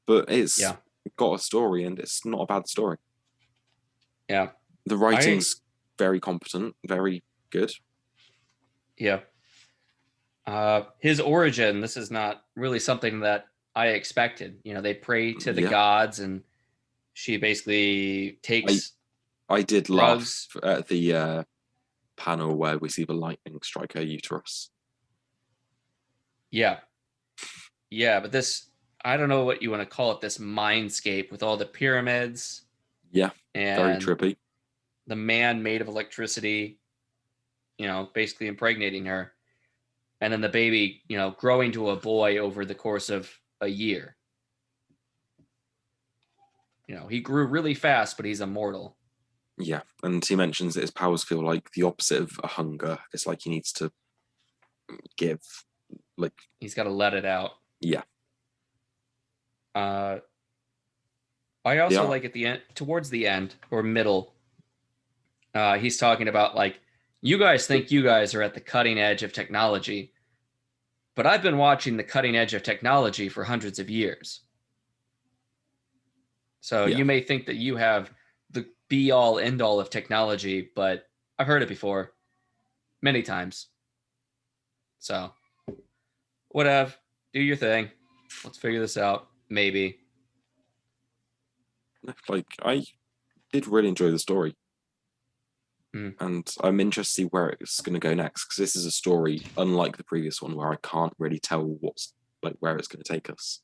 But it's got a story, and it's not a bad story. Yeah. The writing's very competent, very good. Yeah. His origin, this is not really something that I expected. They pray to the gods, and she basically takes I did laugh at the panel where we see the lightning strike her uterus. Yeah. Yeah, but this, I don't know what you want to call it, this mindscape with all the pyramids. Yeah, and very trippy. The man made of electricity, basically impregnating her. And then the baby, growing to a boy over the course of a year. He grew really fast, but he's immortal. Yeah, and he mentions that his powers feel like the opposite of a hunger. It's like he needs to give, like... He's got to let it out. Yeah. I also like at the end, towards the end, or middle, he's talking about, like, you guys think you guys are at the cutting edge of technology, but I've been watching the cutting edge of technology for hundreds of years. So you may think that you have the be-all, end-all of technology, but I've heard it before many times. So, whatever. Do your thing. Let's figure this out. Maybe. Like, I did really enjoy the story. And I'm interested to see where it's going to go next, because this is a story unlike the previous one where I can't really tell where it's going to take us.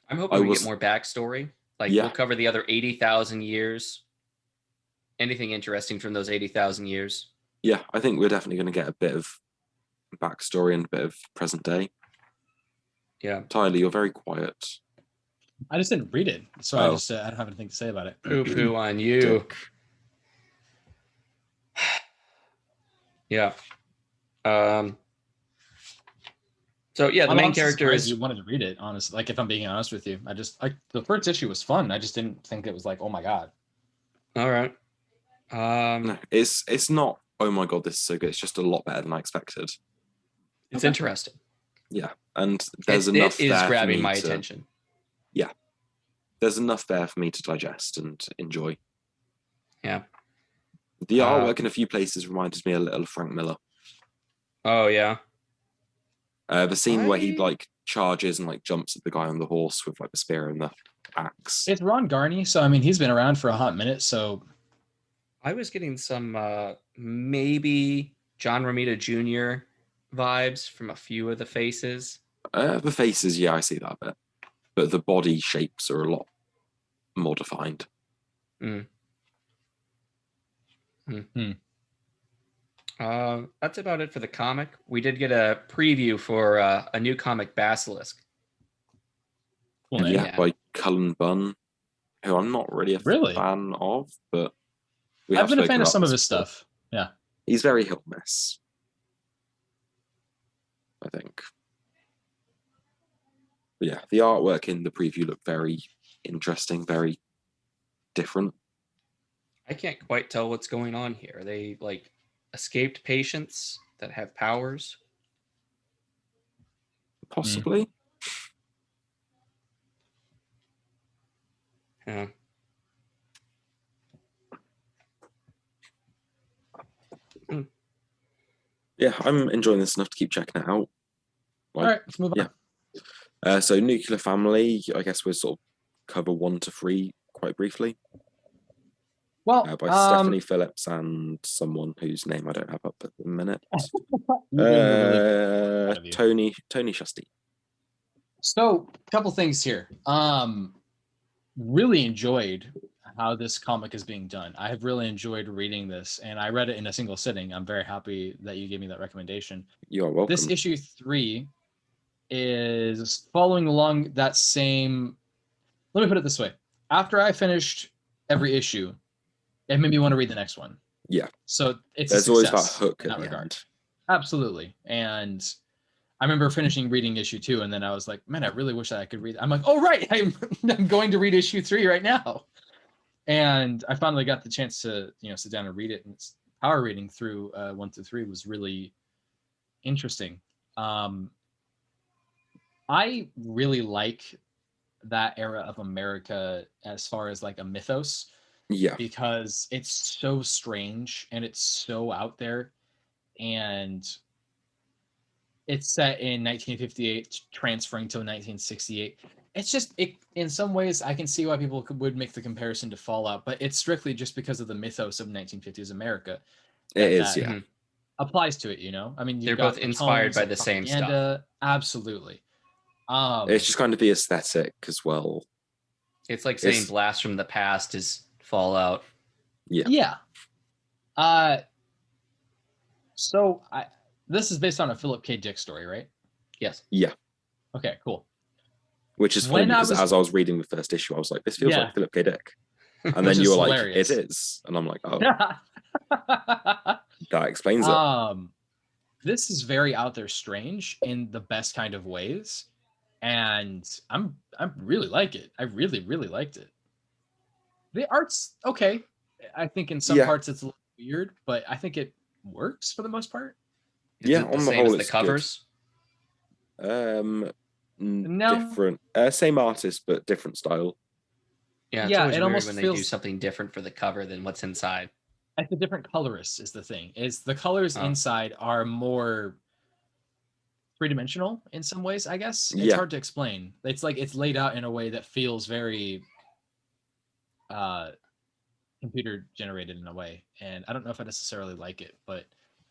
I'm hoping we get more backstory. Like, we'll cover the other 80,000 years. Anything interesting from those 80,000 years? Yeah, I think we're definitely going to get a bit of backstory and a bit of present day. Yeah. Tyler, you're very quiet. I just didn't read it, so I just I don't have anything to say about it. Poo on you. Dick. Yeah. So yeah, the main character is. You wanted to read it, honestly. Like, if I'm being honest with you, the first issue was fun. I just didn't think it was like, oh my god. All right. No, it's not. Oh my god, this is so good. It's just a lot better than I expected. It's interesting. Yeah, and there's enough. It is there grabbing for me my to, attention. Yeah, there's enough there for me to digest and enjoy. Yeah. The artwork in a few places reminded me a little of Frank Miller. Oh yeah. The scene where he like charges and like jumps at the guy on the horse with like the spear and the axe. It's Ron Garney, so I mean he's been around for a hot minute. So I was getting some maybe John Romita Jr. vibes from a few of the faces. The faces, yeah, I see that bit, but the body shapes are a lot more defined. That's about it for the comic. We did get a preview for a new comic, Basilisk. Cool, yeah, by Cullen Bunn, who I'm not really a fan of, but I've been a fan of some of his stuff. Yeah, he's very hit or miss, I think. But yeah, the artwork in the preview looked very interesting, very different. I can't quite tell what's going on here. Are they like escaped patients that have powers? Possibly. Yeah. Yeah, I'm enjoying this enough to keep checking it out. Like, all right, let's move on. Yeah. So Nuclear Family, I guess we'll sort of cover 1 to 3 quite briefly. Well, by Stephanie Phillips and someone whose name I don't have up at the minute. Tony Shasteen. So, a couple things here. Really enjoyed how this comic is being done. I have really enjoyed reading this, and I read it in a single sitting. I'm very happy that you gave me that recommendation. You're welcome. This issue 3 is following along that same. Let me put it this way: after I finished every issue, it made me want to read the next one. Yeah. So there's always that hook in that regard. Absolutely. And I remember finishing reading issue 2, and then I was like, man, I really wish that I could read. I'm like, oh right, I'm going to read issue 3 right now. And I finally got the chance to, sit down and read it. And it's power reading through 1 through 3 was really interesting. I really like that era of America as far as like a mythos. Yeah. Because it's so strange and it's so out there. And it's set in 1958, transferring to 1968. It's just, in some ways, I can see why people would make the comparison to Fallout, but it's strictly just because of the mythos of 1950s America. It is, yeah. Applies to it, I mean, they're both inspired by the same stuff. Absolutely. It's just kind of the aesthetic as well. It's like saying Blast from the Past is Fallout. Yeah. Yeah. So this is based on a Philip K. Dick story, right? Yes. Yeah. Okay, cool. Which is funny because as I was reading the first issue, I was like, this feels like Philip K. Dick. And then you were hilarious. Like, it is. And I'm like, oh. That explains it. This is very out there strange in the best kind of ways. And I really like it. I really, really liked it. The art's okay. I think in some parts it's a little weird, but I think it works for the most part. Is it the same as the covers? No. Different. Same artist, but different style. Yeah, it's always weird when they do something different for the cover than what's inside. It's a different colorist is the thing. Is the colors inside are more three-dimensional in some ways, I guess. It's hard to explain. It's like it's laid out in a way that feels very computer generated in a way, and I don't know if I necessarily like it, but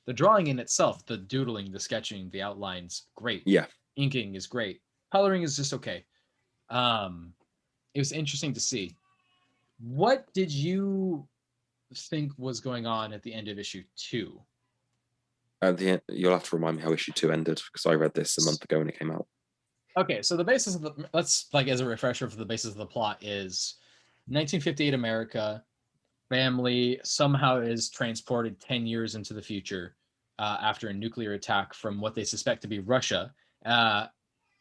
the drawing in itself, the doodling, the sketching, the outlines, great. Yeah. Inking is great. Coloring is just okay. It was interesting to see. What did you think was going on at the end of issue 2? At the end, you'll have to remind me how issue 2 ended, because I read this a month ago when it came out. Okay, so the basis of the, let's like as a refresher for the basis of the plot is 1958 America, family somehow is transported 10 years into the future after a nuclear attack from what they suspect to be Russia.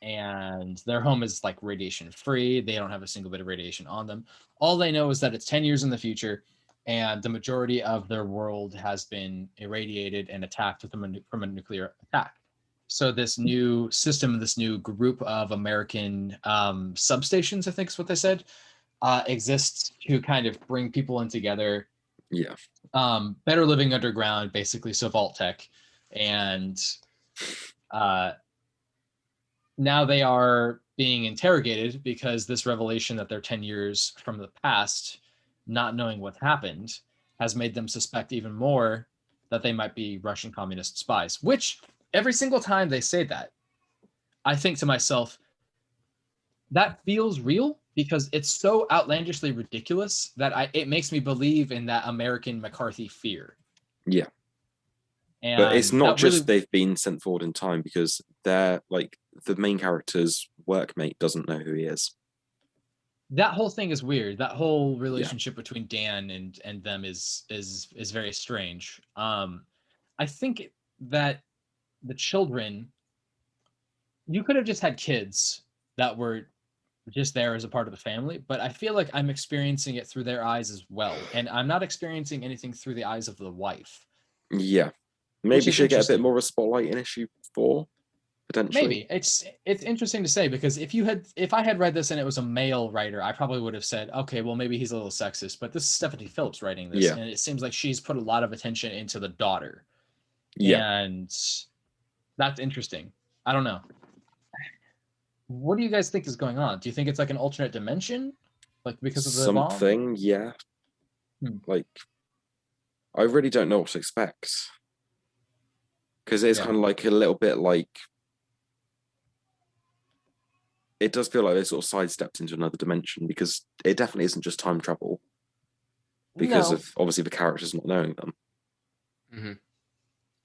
And their home is like radiation free. They don't have a single bit of radiation on them. All they know is that it's 10 years in the future, and the majority of their world has been irradiated and attacked from a nuclear attack. So this new system, this new group of American substations, I think is what they said, exists to kind of bring people in together. Yeah. Better living underground, basically, so vault tech. And now they are being interrogated because this revelation that they're 10 years from the past, not knowing what happened, has made them suspect even more that they might be Russian communist spies, which every single time they say that, I think to myself, that feels real because it's so outlandishly ridiculous that it makes me believe in that American McCarthy fear. Yeah. And but it's not just really, they've been sent forward in time, because they're like the main character's workmate doesn't know who he is. that whole thing is weird. That whole relationship between Dan and them is very strange. I think that the children, you could have just had kids that were just there as a part of the family, but I feel like I'm experiencing it through their eyes as well, and I'm not experiencing anything through the eyes of the wife. Yeah, maybe should get a bit more of a spotlight in issue 4, potentially. Maybe it's interesting to say, because if I had read this and it was a male writer, I probably would have said, okay, well maybe he's a little sexist, but this is Stephanie Phillips writing this, and it seems like she's put a lot of attention into the daughter. Yeah, and that's interesting. I don't know. What do you guys think is going on? Do you think it's like an alternate dimension, like because of the something bomb? Yeah. Like, I really don't know what to expect, because it's kind of like a little bit like, it does feel like they sort of sidestepped into another dimension, because it definitely isn't just time travel, because of obviously the characters not knowing them. Mm-hmm.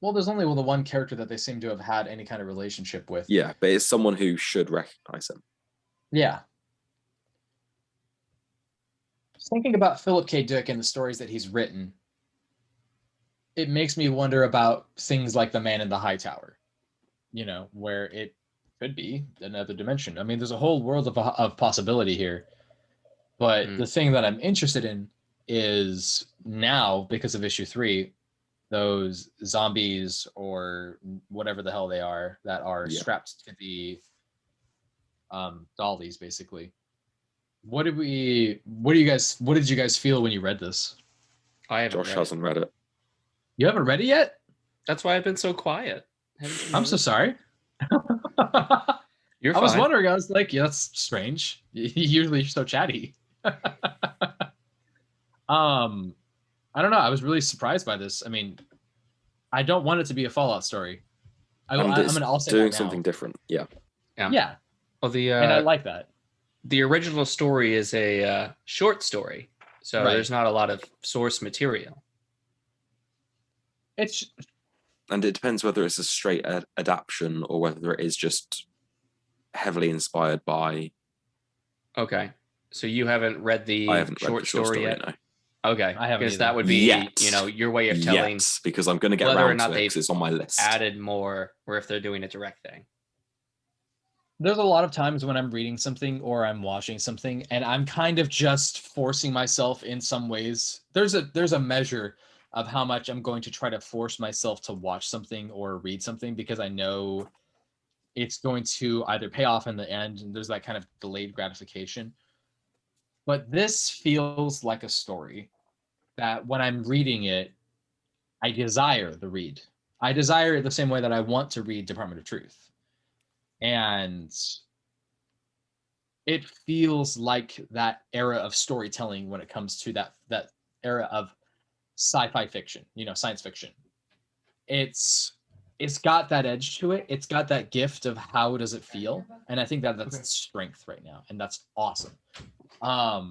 Well, there's only the one character that they seem to have had any kind of relationship with. Yeah, but it's someone who should recognize him. Yeah. Thinking about Philip K. Dick and the stories that he's written, it makes me wonder about things like The Man in the High Tower, where it could be another dimension. I mean, there's a whole world of possibility here. But the thing that I'm interested in is now, because of issue 3, those zombies or whatever the hell they are that are strapped to the dollies, basically. What did you guys feel when you read this? Josh hasn't read it. You haven't read it yet? That's why I've been so quiet. I'm so sorry. You're fine. I was wondering. I was like, yeah, that's strange. Usually you're so chatty. I don't know. I was really surprised by this. I mean, I don't want it to be a Fallout story. I'm gonna say doing something different. Yeah. Well, and I like that. The original story is a short story, so there's not a lot of source material. And it depends whether it's a straight adaptation or whether it is just heavily inspired by. Okay, so you haven't read the short story yet? No. Okay, I haven't, because that would be your way of telling. Yes, because I'm going to get whether around or not to it, because it's on my list. Added more, or if they're doing a direct thing. There's a lot of times when I'm reading something or I'm watching something, and I'm kind of just forcing myself in some ways. There's a measure of how much I'm going to try to force myself to watch something or read something, because I know it's going to either pay off in the end, and there's that kind of delayed gratification. But this feels like a story that when I'm reading it, I desire the read. I desire it the same way that I want to read Department of Truth. And it feels like that era of storytelling when it comes to that era of sci-fi fiction, science fiction. It's got that edge to it. It's got that gift of how does it feel, and I think that's its strength right now, and that's awesome. I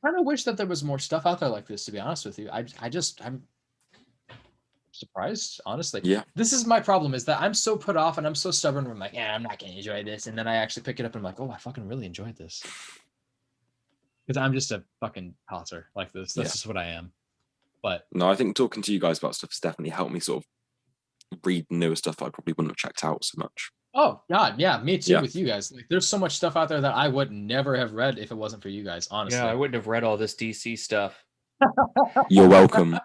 kind of wish that there was more stuff out there like this, to be honest with you. I'm surprised, honestly. Yeah. This is my problem, is that I'm so put off and I'm so stubborn where I'm like, yeah, I'm not gonna enjoy this. And then I actually pick it up and I'm like, oh, I fucking really enjoyed this. Because I'm just a fucking tosser like this. That's just what I am. But no, I think talking to you guys about stuff has definitely helped me sort of read newer stuff I probably wouldn't have checked out so much. Oh God, yeah, me too. With you guys, like, there's so much stuff out there that I would never have read if it wasn't for you guys. Honestly, Yeah, I wouldn't have read all this DC stuff. You're welcome.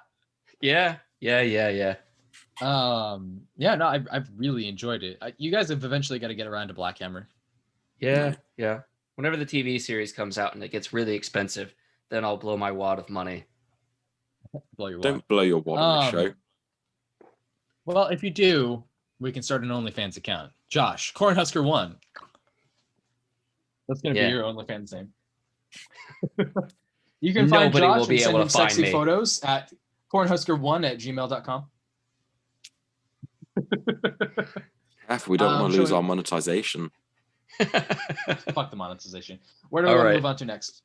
Yeah. Yeah, no, I've really enjoyed it. You guys have eventually got to get around to Black Hammer. Yeah. Whenever the TV series comes out and it gets really expensive, then I'll blow my wad of money. Don't blow your wad on the show. Well, if you do, we can start an OnlyFans account. Josh, Cornhusker1. That's going to be your OnlyFans name. You can find Josh will be and send him sexy photos at cornhusker1@gmail.com. We don't want to lose our monetization. Fuck the monetization. Where do we want to move on to next?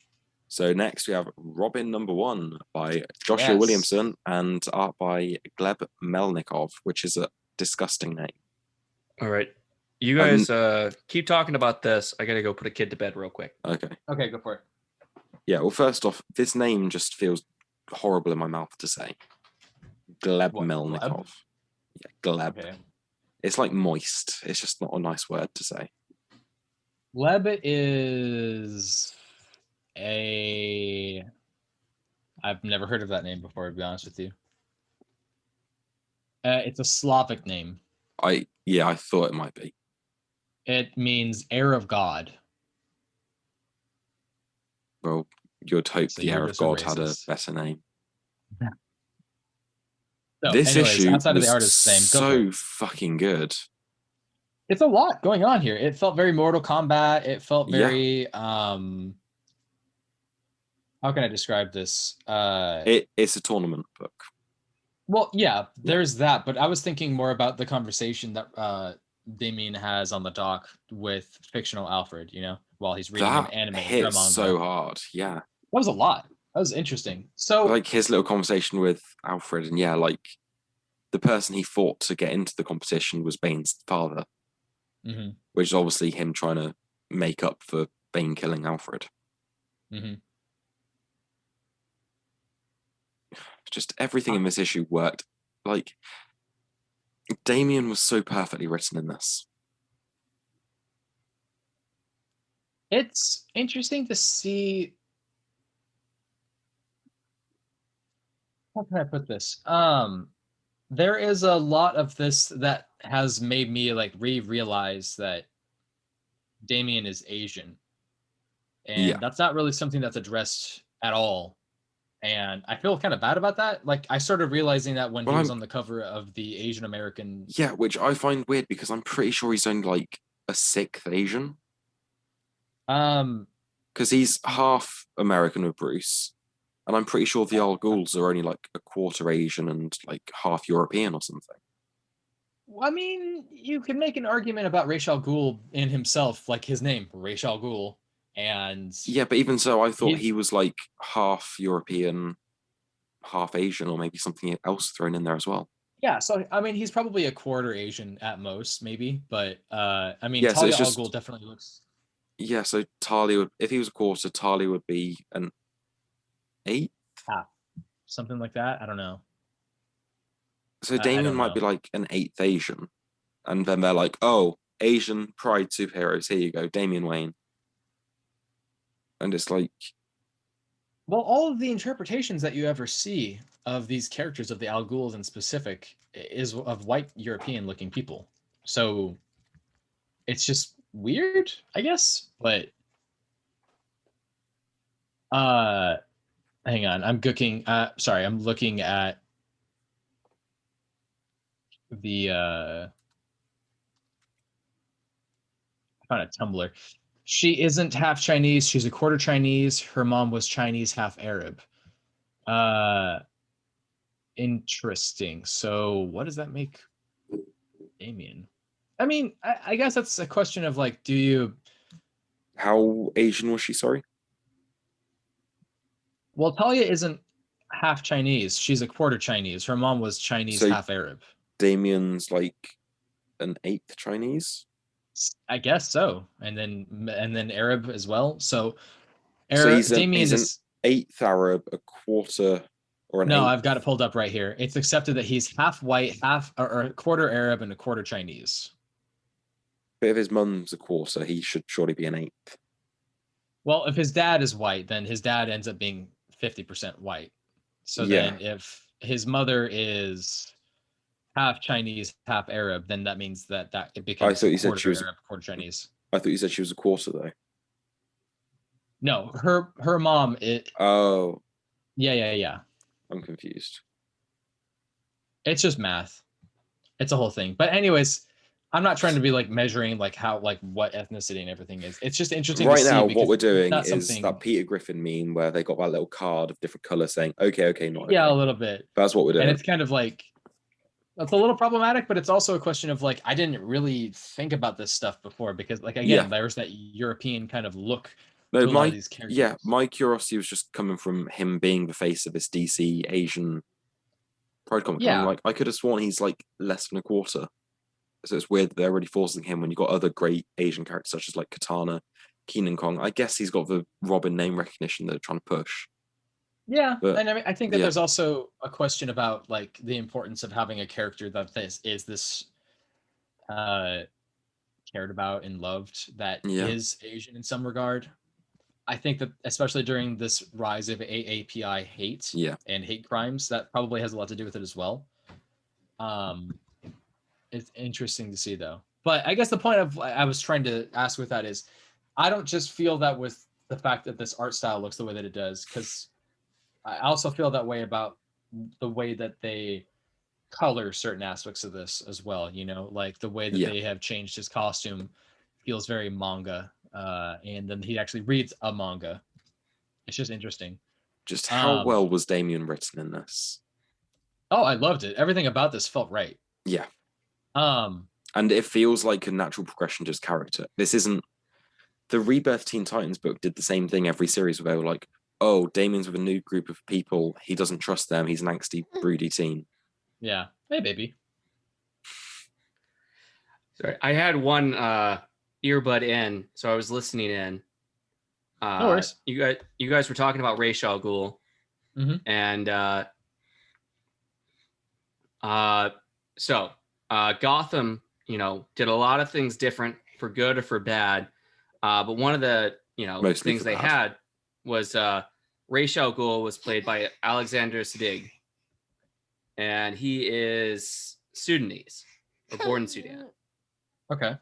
So next we have Robin #1 by Joshua Williamson and art by Gleb Melnikov, which is a disgusting name. All right. You guys keep talking about this. I got to go put a kid to bed real quick. Okay, go for it. Yeah, well, first off, this name just feels horrible in my mouth to say. Gleb Melnikov. Gleb? Yeah, Gleb. Okay. It's like moist. It's just not a nice word to say. Gleb is I've never heard of that name before, to be honest with you. It's a Slavic name. I thought it might be. It means heir of God. Well, you'd hope the heir of God had a better name. Yeah. So, this issue outside of the artist's name, so fucking good. It's a lot going on here. It felt very Mortal Kombat. It felt very how can I describe this? It's a tournament book. Well, yeah, there's that, but I was thinking more about the conversation that Damien has on the dock with fictional Alfred, while he's reading an anime. That hit so hard, yeah. That was a lot. That was interesting. So, like his little conversation with Alfred, and like the person he fought to get into the competition was Bane's father, which is obviously him trying to make up for Bane killing Alfred. Just everything in this issue worked. Like, Damien was so perfectly written in this. It's interesting to see. How can I put this? There is a lot of this that has made me like realize that Damien is Asian. And that's not really something that's addressed at all. And I feel kind of bad about that. Like, I started realizing that when he was on the cover of the Asian American. Yeah, which I find weird because I'm pretty sure he's only like a 6th Asian. Because he's half American with Bruce. And I'm pretty sure the Al Ghuls are only like a quarter Asian and like half European or something. Well, I mean, you can make an argument about Ra's al Ghul in himself, like his name, Ra's al Ghul. And yeah, but even so, I thought he was like half European, half Asian, or maybe something else thrown in there as well. Yeah, so I mean, he's probably a quarter Asian at most, maybe. But I mean, Talia al Ghul definitely looks. Yeah, so Talia would, if he was a quarter, Talia would be an 8th, something like that. I don't know. So Damien might be like an 8th Asian, and then they're like, "Oh, Asian pride superheroes. Here you go, Damian Wayne." And it's like, well, all of the interpretations that you ever see of these characters of the Al Ghuls in specific is of white European looking people. So it's just weird, I guess. But hang on, I'm looking at the found a Tumblr. She isn't half Chinese. She's a quarter Chinese. Her mom was Chinese, half Arab. Interesting. So what does that make Damien? I mean, I guess that's a question of like, do you... How Asian was she, sorry? Well, Talia isn't half Chinese. She's a quarter Chinese. Her mom was Chinese, So half Arab. Damien's like an eighth Chinese? I guess so. And then Arab as well. So He's Damien an is... eighth Arab, a quarter, or an No, eighth. I've got it pulled up right here. It's accepted that he's half white, half or a quarter Arab and a quarter Chinese. But if his mum's a quarter, he should surely be an eighth. Well, if his dad is white, then his dad ends up being 50% white. So then if his mother is half Chinese, half Arab, then that means that it becomes I thought you said she was Arab, quarter Chinese. I thought you said she was a quarter though. No, her mom Oh. Yeah. I'm confused. It's just math. It's a whole thing. But anyways, I'm not trying to be like measuring like how like what ethnicity and everything is. It's just interesting. Right to see now, what we're doing is something... that Peter Griffin meme where they got that little card of different colors saying, okay, not okay. Yeah, a little bit. That's what we're doing. And it's kind of like, that's a little problematic, but it's also a question of like, I didn't really think about this stuff before because like, again, there's that European kind of look. No, to a lot of these characters. my curiosity was just coming from him being the face of this DC Asian Pride comic. Yeah. Like, I could have sworn he's like less than a quarter. So it's weird that they're already forcing him when you've got other great Asian characters such as like Katana, Kenan Kong. I guess he's got the Robin name recognition that they're trying to push. Yeah, but, and I mean, I think that there's also a question about like the importance of having a character that is this cared about and loved that is Asian in some regard. I think that especially during this rise of AAPI hate and hate crimes, that probably has a lot to do with it as well. It's interesting to see though. But I guess the point of I was trying to ask with that is, I don't just feel that with the fact that this art style looks the way that it does, because I also feel that way about the way that they color certain aspects of this as well. You know, like the way that they have changed his costume feels very manga. And then he actually reads a manga. It's just interesting. Just how well was Damien written in this? Oh, I loved it. Everything about this felt right. Yeah. And it feels like a natural progression to his character. This isn't the Rebirth Teen Titans book did the same thing every series where they were like, oh, Damien's with a new group of people. He doesn't trust them. He's an angsty, broody teen. Yeah. Hey, baby. Sorry, I had one earbud in, so I was listening in. No worries. You guys were talking about Ra's al Ghul, and so Gotham, did a lot of things different for good or for bad, but one of the Mostly things they had was Ra's al Ghul was played by Alexander Siddig, and he is Sudanese or born in Sudan. Okay.